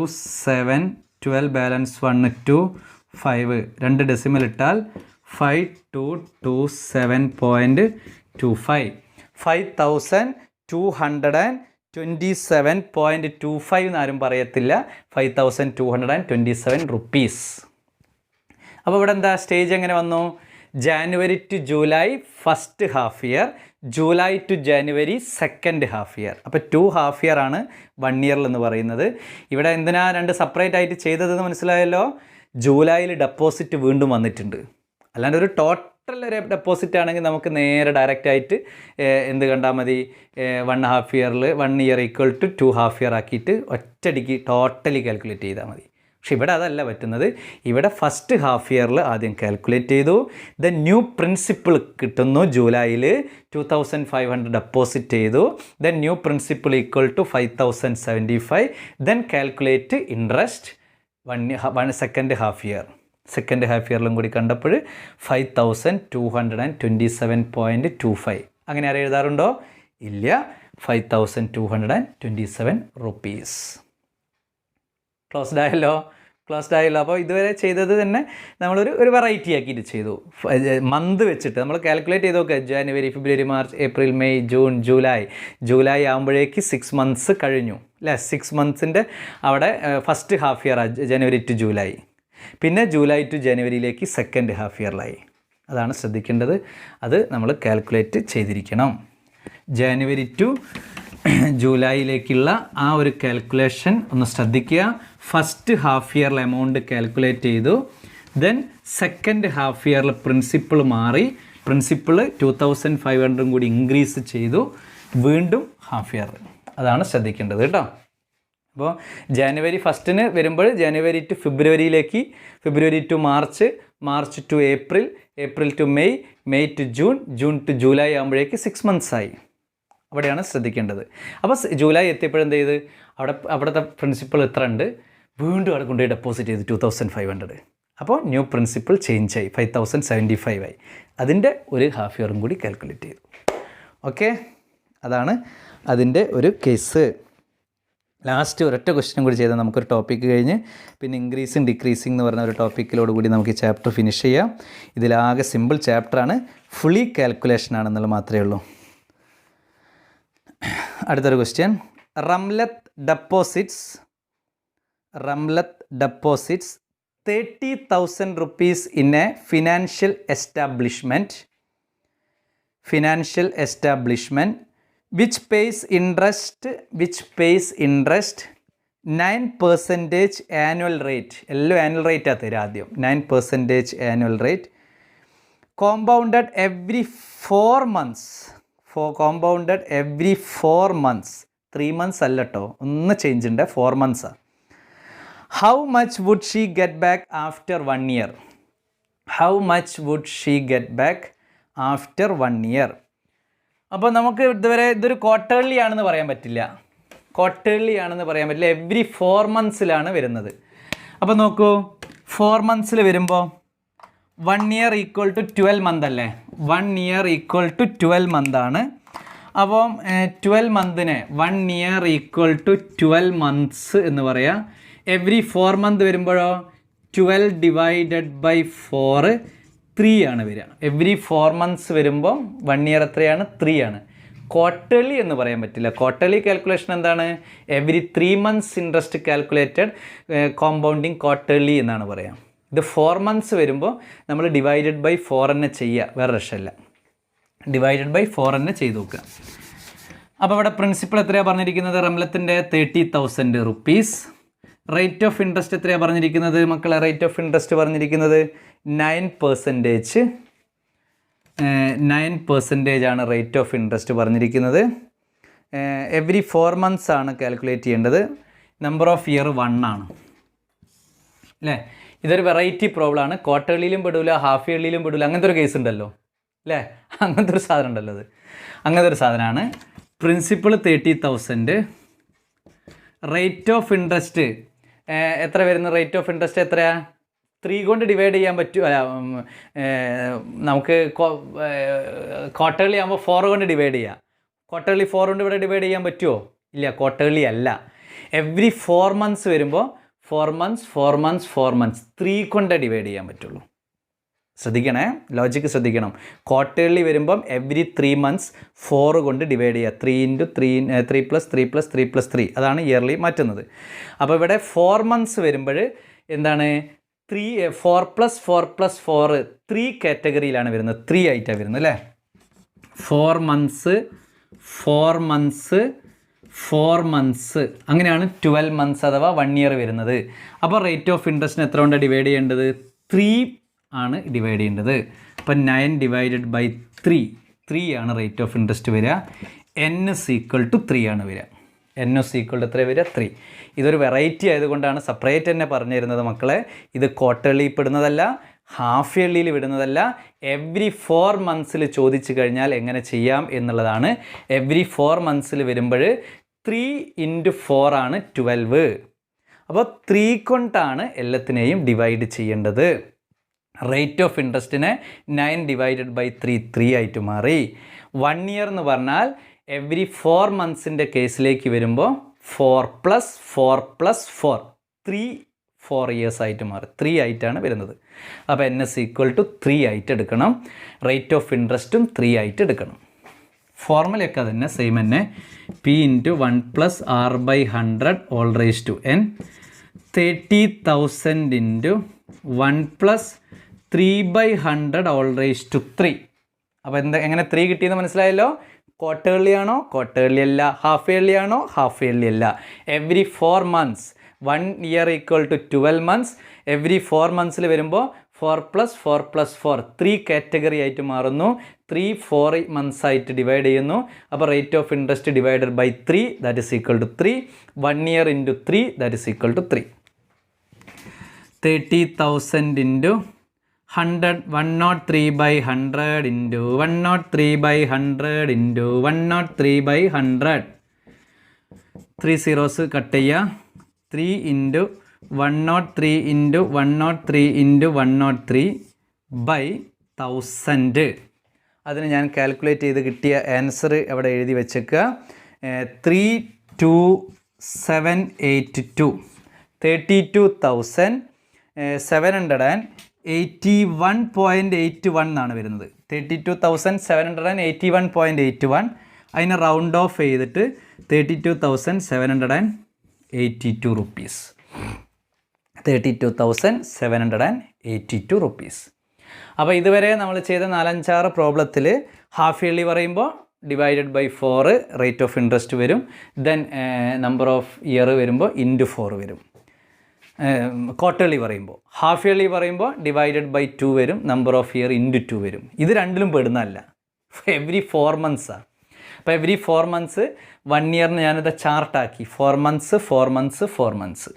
7, 12 balance 1, 2, 5. 2 decimal ഇട്ടാൽ 5227.25. 5227.25 എന്നാരും പറയത്തില്ല, 5227 റുപ്പീസ്. അപ്പോൾ ഇവിടെ എന്താ സ്റ്റേജ് എങ്ങനെ വന്നു? January to July first half year, July to January second half year. അപ്പോൾ 2 ഹാഫ് ഇയർ ആണ് 1 ഇയറിൽ എന്ന് പറയുന്നത്. ഇവിടെ എന്തിനാ 2 സെപ്പറേറ്റ് ആയിട്ട് ചെയ്തതെന്ന് മനസ്സിലായല്ലോ. ജൂലൈയിൽ ഡെപ്പോസിറ്റ് വീണ്ടും വന്നിട്ടുണ്ട്. അല്ലാണ്ട് ഒരു ടോട്ടൽ ഒരു ഡെപ്പോസിറ്റ് ആണെങ്കിൽ നമുക്ക് നേരെ ഡയറക്റ്റ് ആയിട്ട് എന്ത് കണ്ടാൽ മതി, 1 ഹാഫ് ഇയറിൽ 1 year equal to 2 half year ആക്കിയിട്ട് ഒറ്റയടിക്ക് ടോട്ടലി കാൽക്കുലേറ്റ് ചെയ്താൽ മതി. പക്ഷെ ഇവിടെ അതല്ല പറ്റുന്നത്. ഇവിടെ ഫസ്റ്റ് ഹാഫ് ഇയറിൽ ആദ്യം കാൽക്കുലേറ്റ് ചെയ്തു. ദെൻ ന്യൂ പ്രിൻസിപ്പിൾ കിട്ടുന്നു ജൂലൈയിൽ 2500 ഡെപ്പോസിറ്റ് ചെയ്തു. Then new principal equal to 5075. Then calculate interest second half year. Second half ഇയറിലും കൂടി കണ്ടപ്പോൾ 5227.25. അങ്ങനെ ആരും എഴുതാറുണ്ടോ? ഇല്ല. 5227 റുപ്പീസ്. ക്ലോസ്ഡ് ആയല്ലോ. അപ്പോൾ ഇതുവരെ ചെയ്തത് തന്നെ നമ്മളൊരു വെറൈറ്റി ആക്കിയിട്ട് ചെയ്തു. മന്ത് വെച്ചിട്ട് നമ്മൾ കാൽക്കുലേറ്റ് ചെയ്ത് നോക്കുക. ജാനുവരി, ഫെബ്രുവരി, March, April, May, June, July ആകുമ്പോഴേക്ക് 6 മന്ത്സ് കഴിഞ്ഞു അല്ലേ. 6 മന്ത്സിൻ്റെ അവിടെ ഫസ്റ്റ് ഹാഫ് ഇയർ ജനുവരി ടു ജൂലൈ, പിന്നെ ജൂലൈ ടു ജനുവരിയിലേക്ക് സെക്കൻഡ് ഹാഫ് ഇയറിലായി. അതാണ് ശ്രദ്ധിക്കേണ്ടത്. അത് നമ്മൾ കാൽക്കുലേറ്റ് ചെയ്തിരിക്കണം. ജാനുവരി ടു ജൂലൈയിലേക്കുള്ള ആ ഒരു കാൽക്കുലേഷൻ ഒന്ന് ശ്രദ്ധിക്കുക. ഫസ്റ്റ് ഹാഫ് ഇയറിൽ എമൗണ്ട് കാൽക്കുലേറ്റ് ചെയ്തു. ദെൻ സെക്കൻഡ് ഹാഫ് ഇയറിൽ പ്രിൻസിപ്പിൾ മാറി. പ്രിൻസിപ്പിൾ 2500 കൂടി ഇൻക്രീസ് ചെയ്തു. വീണ്ടും ഹാഫ് ഇയർ. അതാണ് ശ്രദ്ധിക്കേണ്ടത് കേട്ടോ. അപ്പോൾ ജാനുവരി ഫസ്റ്റിന് വരുമ്പോൾ ജാനുവരി ടു ഫെബ്രുവരിയിലേക്ക്, ഫെബ്രുവരി to March, March to April, April to May, May to June, June to July ആകുമ്പോഴേക്ക് 6 മന്ത്സ് ആയി. അവിടെയാണ് ശ്രദ്ധിക്കേണ്ടത്. അപ്പോൾ ജൂലൈ എത്തിയപ്പോഴെന്ത് ചെയ്ത് അവിടുത്തെ പ്രിൻസിപ്പിൾ എത്ര ഉണ്ട്, വീണ്ടും അവിടെ കൊണ്ടുപോയി ഡെപ്പോസിറ്റ് ചെയ്ത് 2500. അപ്പോൾ ന്യൂ പ്രിൻസിപ്പിൾ ചേഞ്ച് ആയി, 5075 ആയി. അതിൻ്റെ ഒരു ഹാഫ് ഇയറും കൂടി കാൽക്കുലേറ്റ് ചെയ്തു. ഓക്കെ, അതാണ് അതിൻ്റെ ഒരു കേസ്. ലാസ്റ്റ് ഒരൊറ്റ ക്വസ്റ്റ്യൻ കൂടി ചെയ്താൽ നമുക്കൊരു ടോപ്പിക്ക് കഴിഞ്ഞ് പിന്നെ ഇൻക്രീസിങ് ഡിക്രീസിങ് എന്ന് പറഞ്ഞ ഒരു ടോപ്പിക്കിലോട് കൂടി നമുക്ക് ഈ ചാപ്റ്റർ ഫിനിഷ് ചെയ്യാം. ഇതിലാകെ സിമ്പിൾ ചാപ്റ്ററാണ്, ഫുള്ളി കാൽക്കുലേഷൻ ആണെന്നുള്ളത് മാത്രമേ ഉള്ളൂ. അടുത്തൊരു question. Ramlath deposits 30,000 rupees in a financial establishment financial establishment which pays interest 9% annual rate. എല്ലാം ആനുവൽ റേറ്റ് ആ തരാം ആദ്യം. 9% annual rate compounded every 4 months. compounded every 4 months. 3 months അല്ല കേട്ടോ, ഒന്ന് ചേഞ്ച് ഉണ്ട്, 4 months ആ. How much would she get back after 1 year? How much would she get back after 1 year? അപ്പോൾ നമുക്ക് ഇതൊരു ക്വാർട്ടർലി ആണെന്ന് പറയാൻ പറ്റില്ല. എവ്രി 4 monthsലാണ് വരുന്നത്. അപ്പോൾ നോക്കൂ, 4 monthsൽ വരുമ്പോൾ 1 year ഈക്വൽ ടു 12 month അല്ലേ? 1 year ഈക്വൽ ടു 12 month ആണ്. അപ്പം 12 monthനെ 1 year ഈക്വൽ ടു 12 months എന്ന് പറയാം. എവ്രി 4 month വരുമ്പോഴോ 12 ഡിവൈഡഡ് ബൈ 4 3 ആണ് വരിക. എവ്രി 4 months വരുമ്പോൾ 1 year എത്രയാണ്? 3 ആണ്. ക്വാർട്ടർലി എന്ന് പറയാൻ പറ്റില്ല. ക്വാർട്ടർലി കാൽക്കുലേഷൻ എന്താണ്? Every 3 months interest calculated compounding quarterly എന്നാണ് പറയാം. ഇത് 4 months വരുമ്പോൾ നമ്മൾ ഡിവൈഡഡ് ബൈ 4 തന്നെ ചെയ്യുക, വേറെ രക്ഷമില്ല. ഡിവൈഡഡ് ബൈ 4 തന്നെ ചെയ്ത് നോക്കുക. അപ്പോൾ ഇവിടെ പ്രിൻസിപ്പൾ എത്രയാണ് പറഞ്ഞിരിക്കുന്നത്? റംലത്തിൻ്റെ 30,000 rupees. റേറ്റ് ഓഫ് ഇൻട്രസ്റ്റ് എത്രയാണ് പറഞ്ഞിരിക്കുന്നത് മക്കളെ? റേറ്റ് ഓഫ് ഇൻട്രസ്റ്റ് പറഞ്ഞിരിക്കുന്നത് 9% ആണ് റേറ്റ് ഓഫ് ഇൻട്രസ്റ്റ് പറഞ്ഞിരിക്കുന്നത്. എവ്രി 4 months ആണ് കാൽക്കുലേറ്റ് ചെയ്യേണ്ടത്. നമ്പർ ഓഫ് ഇയർ 1 ആണ് അല്ലേ? ഇതൊരു വെറൈറ്റി പ്രോബ്ലം ആണ്. ക്വാർട്ടർലിയിലും പെടില്ല, ഹാഫ് ഇയർലിയിലും പെടില്ല. അങ്ങനത്തെ ഒരു കേസ് ഉണ്ടല്ലോ അല്ലേ? അങ്ങനത്തെ ഒരു സാധനം ഉണ്ടല്ലോ. അത് അങ്ങനത്തെ ഒരു സാധനമാണ്. പ്രിൻസിപ്പിൾ 30,000. റേറ്റ് ഓഫ് ഇൻട്രസ്റ്റ് എത്ര വരുന്നു? റേറ്റ് ഓഫ് ഇൻട്രസ്റ്റ് എത്രയാണ്? 3 കൊണ്ട് ഡിവൈഡ് ചെയ്യാൻ പറ്റും. നമുക്ക് ക്വാർട്ടർലി ആകുമ്പോൾ 4 കൊണ്ട് ഡിവൈഡ് ചെയ്യാം. ക്വാർട്ടർലി 4 കൊണ്ട് ഇവിടെ ഡിവൈഡ് ചെയ്യാൻ പറ്റുമോ? ഇല്ല, ക്വാർട്ടർലി അല്ല. എവ്രി 4 months വരുമ്പോൾ 4 months 3 കൊണ്ട് ഡിവൈഡ് ചെയ്യാൻ പറ്റുള്ളൂ. ശ്രദ്ധിക്കണേ, ലോജിക്ക് ശ്രദ്ധിക്കണം. ക്വാർട്ടർലി വരുമ്പം എവ്രി 3 months 4 കൊണ്ട് ഡിവൈഡ് ചെയ്യുക. 3 × 3 + 3 + 3 + 3 അതാണ് ഇയർലി മാറ്റുന്നത്. അപ്പോൾ ഇവിടെ 4 months വരുമ്പോൾ എന്താണ്? 4 + 4 + 4 3 കാറ്റഗറിയിലാണ് വരുന്നത്. 3 ആയിട്ടാണ് വരുന്നത് അല്ലേ? 4 months അങ്ങനെയാണ് 12 months അഥവാ 1 year വരുന്നത്. അപ്പോൾ റേറ്റ് ഓഫ് ഇൻട്രസ്റ്റിന് എത്ര കൊണ്ട് ഡിവൈഡ് ചെയ്യേണ്ടത്? 3 ആണ് ഡിവൈഡ് ചെയ്യേണ്ടത്. അപ്പോൾ 9 ഡിവൈഡഡ് ബൈ 3 ആണ് റേറ്റ് ഓഫ് ഇൻട്രസ്റ്റ് വരിക. n = 3 ആണ് വരിക. n = എത്ര വരിക? 3. ഇതൊരു വെറൈറ്റി ആയതുകൊണ്ടാണ് സെപ്പറേറ്റ് തന്നെ പറഞ്ഞു തരുന്നത് മക്കളെ. ഇത് ക്വാർട്ടർലി പെടുന്നതല്ല, ഹാഫ് ഇയർലിയിൽ വിടുന്നതല്ല. എവ്രി 4 monthsൽ ചോദിച്ചു കഴിഞ്ഞാൽ എങ്ങനെ ചെയ്യാം എന്നുള്ളതാണ്. എവ്രി 4 monthsൽ വരുമ്പോൾ 3 × 4 ആണ് 12. അപ്പോൾ 3 കൊണ്ടാണ് എല്ലാത്തിനെയും ഡിവൈഡ് ചെയ്യേണ്ടത്. റേറ്റ് ഓഫ് ഇൻട്രസ്റ്റിനെ 9 ഡിവൈഡഡ് ബൈ 3 ആയിട്ട് മാറി. 1 year എന്ന് പറഞ്ഞാൽ എവ്രി 4 monthsൻ്റെ കേസിലേക്ക് വരുമ്പോൾ 4 + 4 + 4 4 years ആയിട്ട് മാറി. 3 ആയിട്ടാണ് വരുന്നത്. അപ്പോൾ n = 3 ആയിട്ട് എടുക്കണം. റേറ്റ് ഓഫ് ഇൻട്രസ്റ്റും 3 ആയിട്ട് എടുക്കണം. ഫോർമുലയൊക്കെ തന്നെ സെയിം തന്നെ. P × 1 + R/100 n 30,000 × 1 + 3/100 3. അപ്പോൾ എങ്ങനെ 3 കിട്ടിയെന്ന് മനസ്സിലായല്ലോ? ക്വാർട്ടർലി ആണോ? ക്വാർട്ടർലി അല്ല. ഹാഫ് ഇയർലി ആണോ? ഹാഫ് ഇയർലി അല്ല. Every 4 months 1 year = 12 months. Every 4 monthsൽ വരുമ്പോൾ 4 + 4 + 4 3 കാറ്റഗറി ആയിട്ട് മാറുന്നു. 3 4 months ആയിട്ട് ഡിവൈഡ് ചെയ്യുന്നു. അപ്പോൾ rate of interest divided by 3 that is equal to 3. 1 year × 3 that is equal to 3. 30,000 × 100 103/100 × 103/100 × 103/100. 3 zeros cut ചെയ്യുക. 3 × 103 × 103 × 103/1000. അതിന് ഞാൻ കാൽക്കുലേറ്റ് ചെയ്ത് കിട്ടിയ ആൻസർ അവിടെ എഴുതി വെച്ചേക്കുക. 32,782. 32,781.81 എന്നാണ് വരുന്നത്. 32,781.81. അതിനെ റൗണ്ട് ഓഫ് ചെയ്തിട്ട് 32,782 rupees. 32,782 rupees. അപ്പോൾ ഇതുവരെ നമ്മൾ ചെയ്ത 4-5 പ്രോബ്ലത്തിൽ ഹാഫ് ഇയർലി പറയുമ്പോൾ divided by 4 rate of interest വരും. ദെൻ നമ്പർ ഓഫ് ഇയർ വരുമ്പോൾ ഇൻറ്റു 4 വരും. ക്വാർട്ടർലി പറയുമ്പോൾ ഹാഫ് ഇയർലി പറയുമ്പോൾ ഡിവൈഡഡ് ബൈ 2 വരും, നമ്പർ ഓഫ് ഇയർ ഇൻറ്റു 2 വരും. ഇത് രണ്ടിലും പെടുന്നതല്ല, എവറി 4 മന്ത്സാണ്. അപ്പോൾ എവറി 4 മന്ത്സ് 1 ഇയറിന് ഞാനിത് ചാർട്ടാക്കി 4 മന്ത്സ് 4 മന്ത്സ് 4 മന്ത്സ്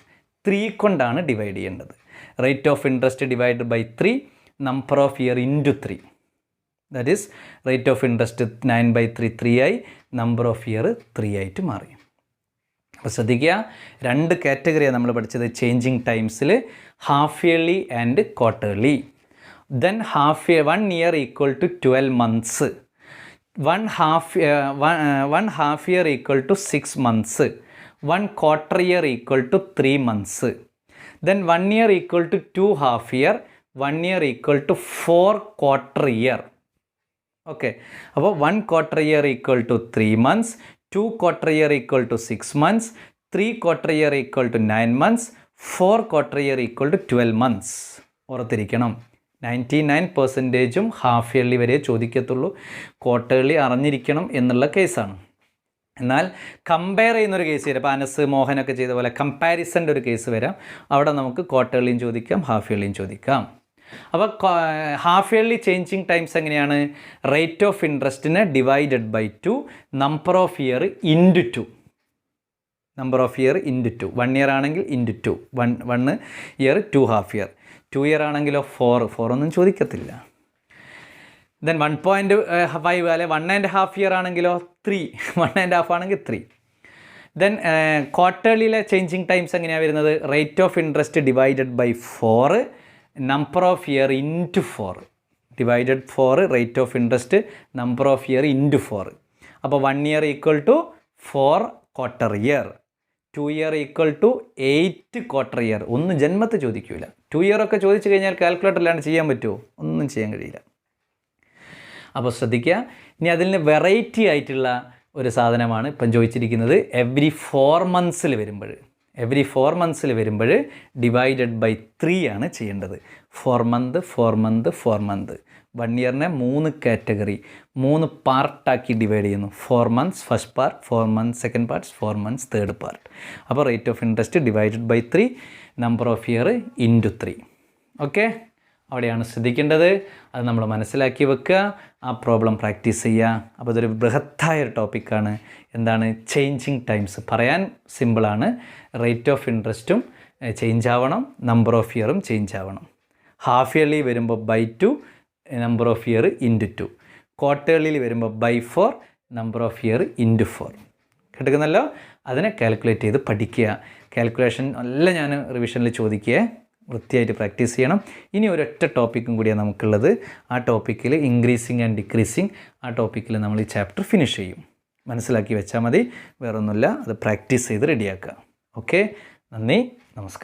3 കൊണ്ടാണ് ഡിവൈഡ് ചെയ്യേണ്ടത്. Rate of interest divided by 3, number of year into 3, that is rate of interest 9/3 3 ആയി, നമ്പർ ഓഫ് ഇയർ 3 ആയിട്ട് മാറി. അപ്പോൾ ശ്രദ്ധിക്കുക, 2 കാറ്റഗറിയാണ് നമ്മൾ പഠിച്ചത് ചേഞ്ചിങ് ടൈംസിൽ, half yearly and quarterly. Then 1 year equal to 12 months, 1 half year equal to 6 months, 1 quarter year equal to 3 months. Then 1 year equal to 2 half year, 1 year equal to 4 quarter year. Okay, അപ്പോൾ 1 quarter year equal to 3 months, 2 quarter year equal to 6 months, 3 quarter year equal to 9 months, 4 quarter year equal to 12 months. ഓർത്തിരിക്കണം, 99%ഉം half yearly വരെ ചോദിക്കത്തുള്ളൂ, quarterly അറിഞ്ഞിരിക്കണം എന്നുള്ള കേസാണ്. എന്നാൽ compare ചെയ്യുന്നൊരു case വരാം, ഇപ്പോൾ അനസ് മോഹനൊക്കെ ചെയ്ത പോലെ കമ്പാരിസൻ്റെ ഒരു കേസ് വരാം, അവിടെ നമുക്ക് ക്വാർട്ടർലിയും ചോദിക്കാം ഹാഫ് ഇയർലിയും ചോദിക്കാം. അപ്പോൾ ഹാഫ് ഇയർലി ചേഞ്ചിങ് ടൈംസ് എങ്ങനെയാണ്? റേറ്റ് ഓഫ് ഇൻട്രസ്റ്റിനെ divided by 2, number of year into 2, number of year into 2. 1 year ആണെങ്കിൽ into 2, 1 year 2 half year, 2 year ആണെങ്കിലോ 4 ഒന്നും ചോദിക്കത്തില്ല. ദെൻ 1.5 അല്ലെ 1.5 ഇയർ ആണെങ്കിലോ 3, 1.5 ആണെങ്കിൽ 3. ദെൻ ക്വാർട്ടർലിയിലെ ചേഞ്ചിങ് ടൈംസ് എങ്ങനെയാണ് വരുന്നത്? Rate of interest divided by 4, number of year into 4, divided 4 rate of interest, number of year into 4. അപ്പോൾ 1 year equal to 4 quarter year, 2 year equal to 8 quarter year. ഒന്നും ജന്മത്ത് ചോദിക്കില്ല. 2 year ഒക്കെ ചോദിച്ചു കഴിഞ്ഞാൽ കാൽക്കുലേറ്ററിലാണ് ചെയ്യാൻ പറ്റുമോ? ഒന്നും ചെയ്യാൻ കഴിയില്ല. അപ്പോൾ ശ്രദ്ധിക്കുക, ഇനി അതിന് വെറൈറ്റി ആയിട്ടുള്ള ഒരു സാധനമാണ് ഇപ്പം ചോദിച്ചിരിക്കുന്നത്. എവറി 4 മന്ത്സിൽ വരുമ്പോൾ ഡിവൈഡഡ് ബൈ 3 ആണ് ചെയ്യേണ്ടത്. 4 മന്ത് 4 മന്ത് 4 മന്ത്. 1 ഇയറിനെ 3 കാറ്റഗറി 3 പാർട്ടാക്കി ഡിവൈഡ് ചെയ്യുന്നു. 4 months first part, 4 months second part, 4 months third part. അപ്പോൾ rate of interest divided by 3, number of year into 3. Okay, അവിടെയാണ് ശ്രദ്ധിക്കേണ്ടത്. അത് നമ്മൾ മനസ്സിലാക്കി വെക്കുക, ആ പ്രോബ്ലം പ്രാക്ടീസ് ചെയ്യുക. അപ്പോൾ ഇതൊരു ബൃഹത്തായ ഒരു ടോപ്പിക്കാണ്. എന്താണ് ചേഞ്ചിങ് ടൈംസ്? പറയാൻ സിമ്പിളാണ്. റേറ്റ് ഓഫ് ഇൻട്രസ്റ്റും ചേഞ്ച് ആവണം, നമ്പർ ഓഫ് ഇയറും ചേഞ്ച് ആവണം. ഹാഫ് ഇയർലി വരുമ്പോൾ by 2, number of year into 2. ക്വാർട്ടർലിയിൽ വരുമ്പോൾ by 4, number of year into 4. കിട്ടുന്നല്ലോ. അതിനെ കാൽക്കുലേറ്റ് ചെയ്ത് പഠിക്കുക. കാൽക്കുലേഷൻ അല്ല ഞാൻ റിവിഷനിൽ ചോദിക്കുക, വൃത്തിയായിട്ട് പ്രാക്ടീസ് ചെയ്യണം. ഇനി ഒരൊറ്റ ടോപ്പിക്കും കൂടിയാണ് നമുക്കുള്ളത്. ആ ടോപ്പിക്കിൽ ഇൻക്രീസിങ് ആൻഡ് ഡിക്രീസിങ്, ആ ടോപ്പിക്കിൽ നമ്മൾ ഈ ചാപ്റ്റർ ഫിനിഷ് ചെയ്യും. മനസ്സിലാക്കി വെച്ചാൽ മതി, വേറൊന്നുമില്ല. അത് പ്രാക്ടീസ് ചെയ്ത് റെഡിയാക്കുക. ഓക്കെ, നന്ദി, നമസ്കാരം.